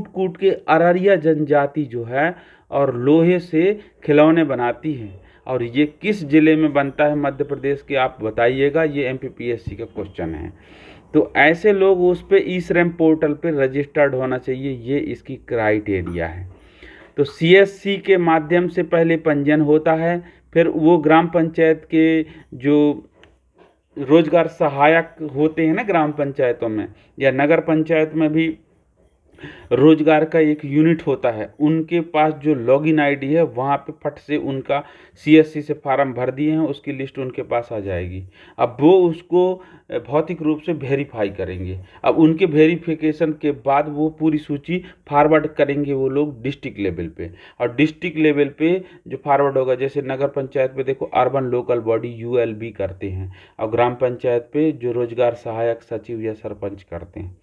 कूट के अररिया जनजाति जो है और लोहे से खिलौने बनाती है, और ये किस जिले में बनता है मध्य प्रदेश के, आप बताइएगा। ये MPPSC का क्वेश्चन है। तो ऐसे लोग उस पे ई श्रम पोर्टल पे रजिस्टर्ड होना चाहिए, ये इसकी क्राइटेरिया है। तो CSC के माध्यम से पहले पंजीयन होता है, फिर वो ग्राम पंचायत के जो रोजगार सहायक होते हैं ना ग्राम पंचायतों में या नगर पंचायत में भी रोजगार का एक यूनिट होता है, उनके पास जो लॉगिन आईडी है वहाँ पे फट से उनका CSC से फार्म भर दिए हैं उसकी लिस्ट उनके पास आ जाएगी। अब वो उसको भौतिक रूप से वेरीफाई करेंगे। अब उनके वेरिफिकेशन के बाद वो पूरी सूची फॉरवर्ड करेंगे वो लोग डिस्ट्रिक्ट लेवल पे, और डिस्ट्रिक्ट लेवल पे जो फॉरवर्ड होगा, जैसे नगर पंचायत पे देखो अर्बन लोकल बॉडी ULB करते हैं, और ग्राम पंचायत पे जो रोजगार सहायक सचिव या सरपंच करते हैं।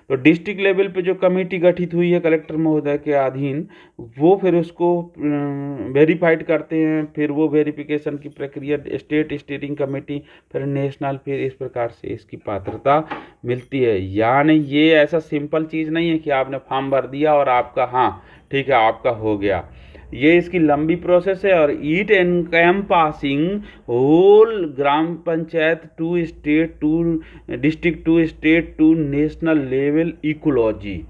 तो डिस्ट्रिक्ट लेवल पे जो कमेटी गठित हुई है कलेक्टर महोदय के अधीन, वो फिर उसको वेरीफाइड करते हैं, फिर वो वेरिफिकेशन की प्रक्रिया स्टेट स्टीयरिंग कमेटी, फिर नेशनल, फिर इस प्रकार से इसकी पात्रता मिलती है। यानी ये ऐसा सिंपल चीज़ नहीं है कि आपने फॉर्म भर दिया और आपका हाँ ठीक है आपका हो गया। ये इसकी लंबी प्रोसेस है, और it encompassing whole gram panchayat to state to district to state to national level ecology.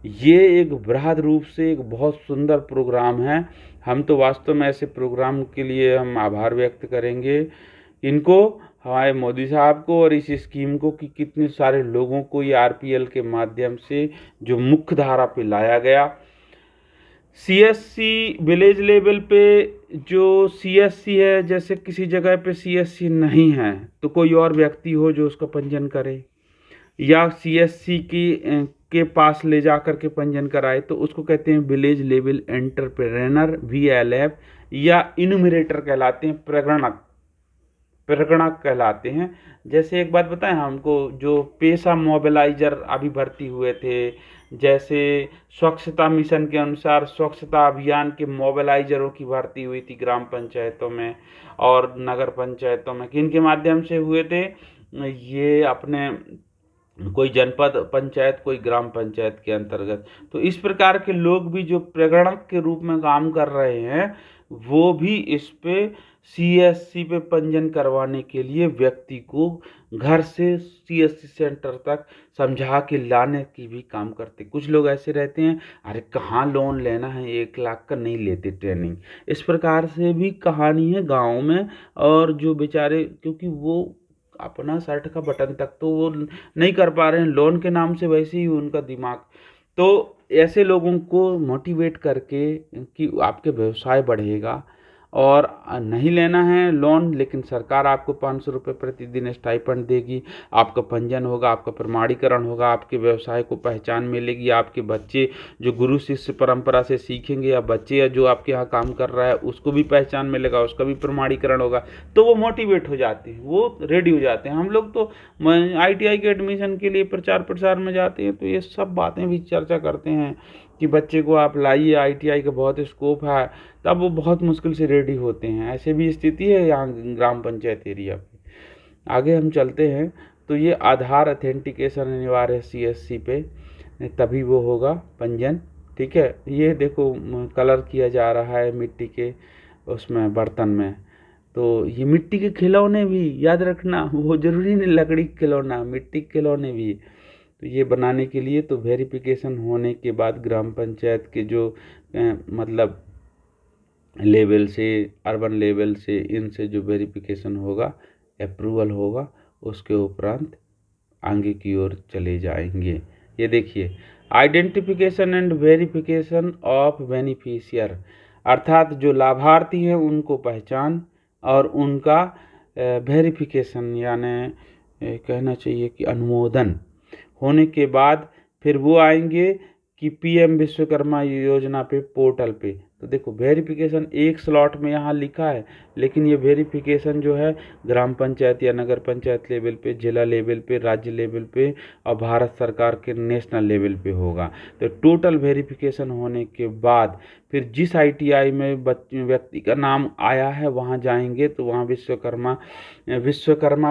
ये एक बृहद रूप से एक बहुत सुंदर प्रोग्राम है। हम तो वास्तव में ऐसे प्रोग्राम के लिए हम आभार व्यक्त करेंगे इनको, हमारे मोदी साहब को और इस स्कीम को, कि कितने सारे लोगों को ये RPL के माध्यम से जो मुख्य धारा पे लाया गया। CSC विलेज लेवल पे जो CSC है, जैसे किसी जगह पे CSC नहीं है तो कोई और व्यक्ति हो जो उसका पंजीयन करे, या CSC के पास ले जा कर के पंजीयन कराए, तो उसको कहते हैं विलेज लेवल एंटरप्रेन्योर VLF, या इन्यूमरेटर कहलाते हैं, प्रगणक कहलाते हैं। जैसे एक बात बताएं हमको, जो पेशा मोबिलाइजर अभी भर्ती हुए थे, जैसे स्वच्छता मिशन के अनुसार स्वच्छता अभियान के मोबिलाइजरों की भर्ती हुई थी ग्राम पंचायतों में और नगर पंचायतों में, किन के माध्यम से हुए थे, ये अपने कोई जनपद पंचायत, कोई ग्राम पंचायत के अंतर्गत। तो इस प्रकार के लोग भी जो प्रगणक के रूप में काम कर रहे हैं, वो भी इस पे सीएससी पे पंजीयन करवाने के लिए व्यक्ति को घर से सीएससी सेंटर तक समझा के लाने की भी काम करते। कुछ लोग ऐसे रहते हैं, अरे कहाँ लोन लेना है, 1 लाख का नहीं लेते ट्रेनिंग। इस प्रकार से भी कहानी है गाँव में। और जो बेचारे, क्योंकि वो अपना शर्ट का बटन तक तो वो नहीं कर पा रहे हैं लोन के नाम से, वैसे ही उनका दिमाग। तो ऐसे लोगों को मोटिवेट करके कि आपके व्यवसाय बढ़ेगा, और नहीं लेना है लोन, लेकिन सरकार आपको 500 रुपये प्रतिदिन स्टाइपेंड देगी, आपका पंजीयन होगा, आपका प्रमाणीकरण होगा, आपके व्यवसाय को पहचान मिलेगी, आपके बच्चे जो गुरु शिष्य परंपरा से सीखेंगे, या बच्चे या जो आपके यहाँ काम कर रहा है उसको भी पहचान मिलेगा, उसका भी प्रमाणीकरण होगा, तो वो मोटिवेट हो जाते हैं, वो रेडी हो जाते हैं। हम लोग तो ITI के एडमिशन के लिए प्रचार प्रसार में जाते हैं, तो ये सब बातें भी चर्चा करते हैं कि बच्चे को आप लाइए, ITI का बहुत स्कोप है, तब वो बहुत मुश्किल से रेडी होते हैं। ऐसे भी स्थिति है यहाँ ग्राम पंचायत एरिया पे। आगे हम चलते हैं। तो ये आधार अथेंटिकेशन अनिवार्य है CSC पे, तभी वो होगा पंजीयन। ठीक है, ये देखो कलर किया जा रहा है मिट्टी के उसमें बर्तन में। तो ये मिट्टी के खिलौने भी याद रखना, वो जरूरी नहीं लकड़ी के खिलौना, मिट्टी के खिलौने भी। तो ये बनाने के लिए तो वेरिफिकेशन होने के बाद ग्राम पंचायत के जो मतलब लेवल से, अर्बन लेवल से, इनसे जो वेरिफिकेशन होगा, अप्रूवल होगा, उसके उपरांत आगे की ओर चले जाएंगे। ये देखिए, identification and verification of beneficiary, अर्थात जो लाभार्थी हैं उनको पहचान और उनका वेरिफिकेशन, यानी कहना चाहिए कि अनुमोदन होने के बाद फिर वो आएंगे कि PM विश्वकर्मा योजना पे पोर्टल पे। तो देखो वेरिफिकेशन एक स्लॉट में यहाँ लिखा है, लेकिन ये वेरिफिकेशन जो है ग्राम पंचायत या नगर पंचायत लेवल पे, जिला लेवल पे, राज्य लेवल पे और भारत सरकार के नेशनल लेवल पे होगा। तो टोटल वेरिफिकेशन होने के बाद फिर जिस ITI में व्यक्ति का नाम आया है वहाँ जाएंगे, तो वहाँ विश्वकर्मा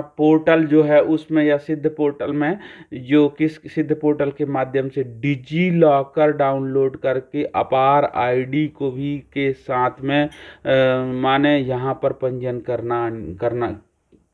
पोर्टल जो है उसमें, या सिद्ध पोर्टल में, जो किस सिद्ध पोर्टल के माध्यम से डिजी लॉकर डाउनलोड करके अपार ID को भी के साथ में माने यहाँ पर पंजीयन करना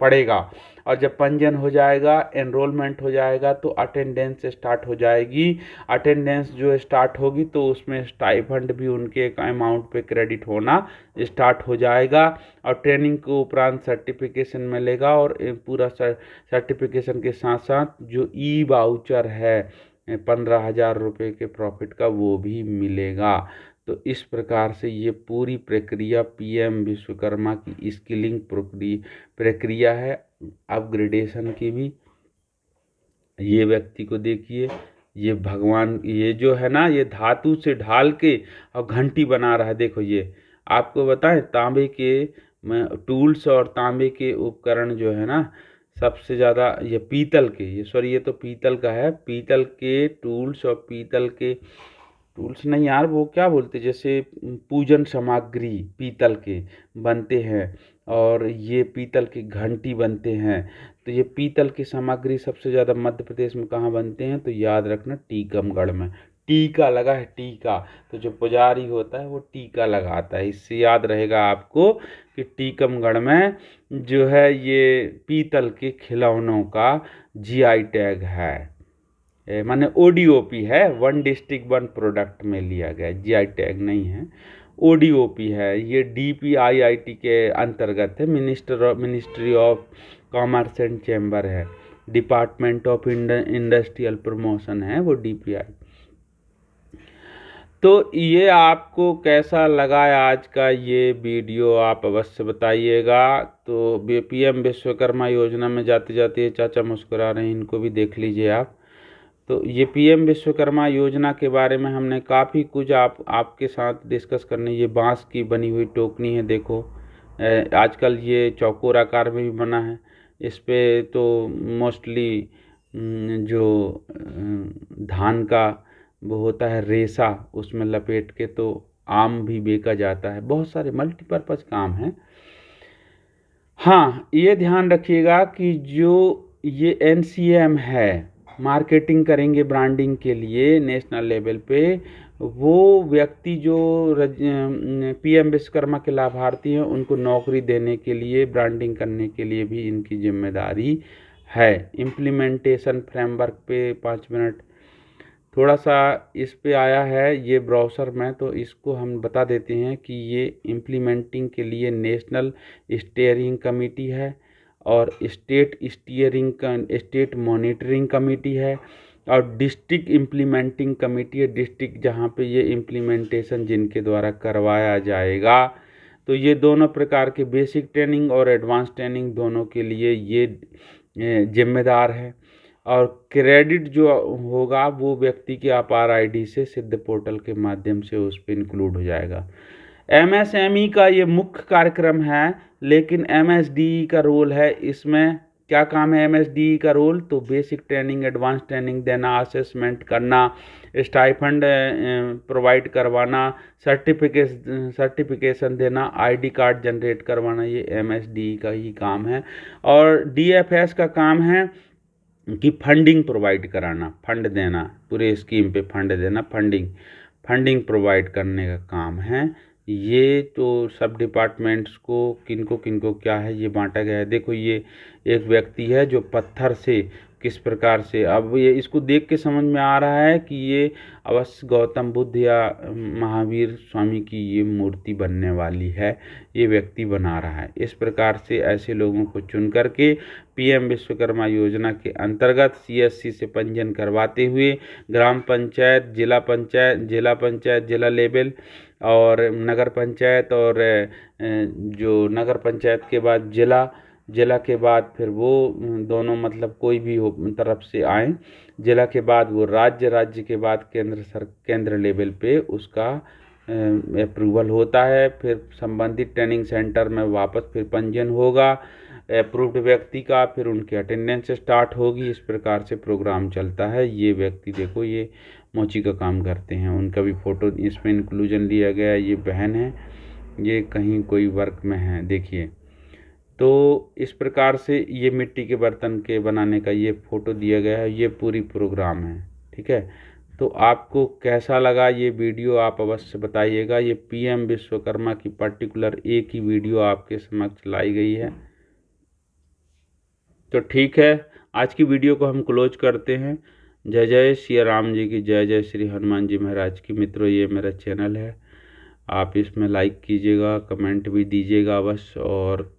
पड़ेगा। और जब पंजीयन हो जाएगा, एनरोलमेंट हो जाएगा, तो अटेंडेंस स्टार्ट हो जाएगी। अटेंडेंस जो स्टार्ट होगी तो उसमें स्टाइपेंड भी उनके अमाउंट पे क्रेडिट होना स्टार्ट हो जाएगा। और ट्रेनिंग के उपरांत सर्टिफिकेशन मिलेगा, और पूरा सर्टिफिकेशन के साथ साथ जो वाउचर है 15,000 रुपये के प्रॉफिट का, वो भी मिलेगा। तो इस प्रकार से ये पूरी प्रक्रिया PM विश्वकर्मा की स्किलिंग प्रक्रिया है, अपग्रेडेशन की भी। ये व्यक्ति को देखिए, ये भगवान, ये जो है ना, ये धातु से ढाल के और घंटी बना रहा है। देखो ये आपको बताएं, तांबे के टूल्स और तांबे के उपकरण जो है ना, सबसे ज़्यादा ये पीतल के, ये तो पीतल का है, पीतल के टूल्स और पीतल के टूल्स नहीं यार, वो क्या बोलते, जैसे पूजन सामग्री पीतल के बनते हैं, और ये पीतल की घंटी बनते हैं। तो ये पीतल की सामग्री सबसे ज़्यादा मध्य प्रदेश में कहाँ बनते हैं, तो याद रखना टीकमगढ़ में। टीका लगा है, टीका, तो जो पुजारी होता है वो टीका लगाता है। इससे याद रहेगा आपको कि टीकमगढ़ में जो है ये पीतल के खिलौनों का GI टैग है, माने ODOP है, 1 डिस्ट्रिक्ट 1 प्रोडक्ट में लिया गया, GI टैग नहीं है, ODOP है। ये DPIIT के अंतर्गत है, ministry of commerce and chamber है, डिपार्टमेंट ऑफ इंडस्ट्रियल प्रमोशन है वो DPI। तो ये आपको कैसा लगा आज का ये वीडियो, आप अवश्य बताइएगा। तो PM विश्वकर्मा योजना में जाते जाते ये चाचा मुस्कुरा रहे हैं, इनको भी देख लीजिए आप। तो ये PM विश्वकर्मा योजना के बारे में हमने काफ़ी कुछ आपके साथ डिस्कस करने। ये बांस की बनी हुई टोकनी है, देखो आजकल ये चौकोर आकार में भी बना है। इस पे तो मोस्टली जो धान का वो होता है रेशा, उसमें लपेट के तो आम भी बेचा जाता है। बहुत सारे मल्टीपर्पज़ काम हैं। हाँ, ये ध्यान रखिएगा कि जो ये NCM है, मार्केटिंग करेंगे ब्रांडिंग के लिए नेशनल लेवल पे, वो व्यक्ति जो पीएम विश्वकर्मा के लाभार्थी हैं उनको नौकरी देने के लिए, ब्रांडिंग करने के लिए भी इनकी जिम्मेदारी है। इम्प्लीमेंटेशन फ्रेमवर्क पे 5 मिनट थोड़ा सा इस पे आया है ये ब्राउज़र में, तो इसको हम बता देते हैं कि ये इम्प्लीमेंटिंग के लिए नेशनल स्टीयरिंग कमेटी है और स्टेट मॉनिटरिंग कमेटी है और डिस्ट्रिक्ट इम्प्लीमेंटिंग कमेटी है। डिस्ट्रिक्ट जहाँ पे ये इम्प्लीमेंटेशन जिनके द्वारा करवाया जाएगा, तो ये दोनों प्रकार के बेसिक ट्रेनिंग और एडवांस ट्रेनिंग दोनों के लिए ये जिम्मेदार है। और क्रेडिट जो होगा वो व्यक्ति के अपार आईडी से सिद्ध पोर्टल के माध्यम से उस पर इंक्लूड हो जाएगा। एमएसएमई का ये मुख्य कार्यक्रम है, लेकिन एमएसडीई का रोल है इसमें। क्या काम है एमएसडीई का रोल? तो बेसिक ट्रेनिंग, एडवांस ट्रेनिंग देना, असेसमेंट करना, स्टाइफंड प्रोवाइड करवाना, सर्टिफिकेशन देना, आईडी कार्ड जनरेट करवाना, ये एमएसडीई का ही काम है। और डीएफएस का काम है कि फंडिंग प्रोवाइड कराना, फंड देना, पूरे स्कीम पे फंड देना, फंडिंग प्रोवाइड करने का काम है। ये तो सब डिपार्टमेंट्स को किनको किनको क्या है ये बांटा गया है। देखो ये एक व्यक्ति है जो पत्थर से किस प्रकार से, अब ये इसको देख के समझ में आ रहा है कि ये अवश्य गौतम बुद्ध या महावीर स्वामी की ये मूर्ति बनने वाली है, ये व्यक्ति बना रहा है। इस प्रकार से ऐसे लोगों को चुन करके पीएम विश्वकर्मा योजना के अंतर्गत सीएससी से पंजीयन करवाते हुए ग्राम पंचायत, जिला लेवल और नगर पंचायत, और जो नगर पंचायत के बाद जिला के बाद फिर वो दोनों मतलब कोई भी हो तरफ से आए, जिला के बाद वो राज्य के बाद केंद्र लेवल पे उसका अप्रूवल होता है। फिर संबंधित ट्रेनिंग सेंटर में वापस फिर पंजीयन होगा अप्रूव्ड व्यक्ति का, फिर उनकी अटेंडेंस स्टार्ट होगी। इस प्रकार से प्रोग्राम चलता है। ये व्यक्ति देखो ये मोची का काम करते हैं, उनका भी फ़ोटो इसमें इंक्लूजन लिया गया है। ये बहन है, ये कहीं कोई वर्क में है, देखिए। तो इस प्रकार से ये मिट्टी के बर्तन के बनाने का ये फ़ोटो दिया गया है, ये पूरी प्रोग्राम है, ठीक है। तो आपको कैसा लगा ये वीडियो आप अवश्य बताइएगा। ये पीएम विश्वकर्मा की पर्टिकुलर एक ही वीडियो आपके समक्ष लाई गई है। तो ठीक है, आज की वीडियो को हम क्लोज करते हैं। जय जय सिया राम जी की, जय जय श्री हनुमान जी महाराज की। मित्रों ये मेरा चैनल है, आप इसमें लाइक कीजिएगा, कमेंट भी दीजिएगा अवश्य, और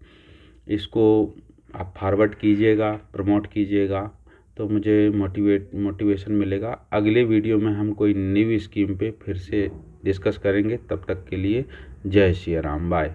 इसको आप फॉरवर्ड कीजिएगा, प्रमोट कीजिएगा, तो मुझे मोटिवेशन मिलेगा। अगले वीडियो में हम कोई न्यू स्कीम पे फिर से डिस्कस करेंगे। तब तक के लिए जय सिया राम, बाय।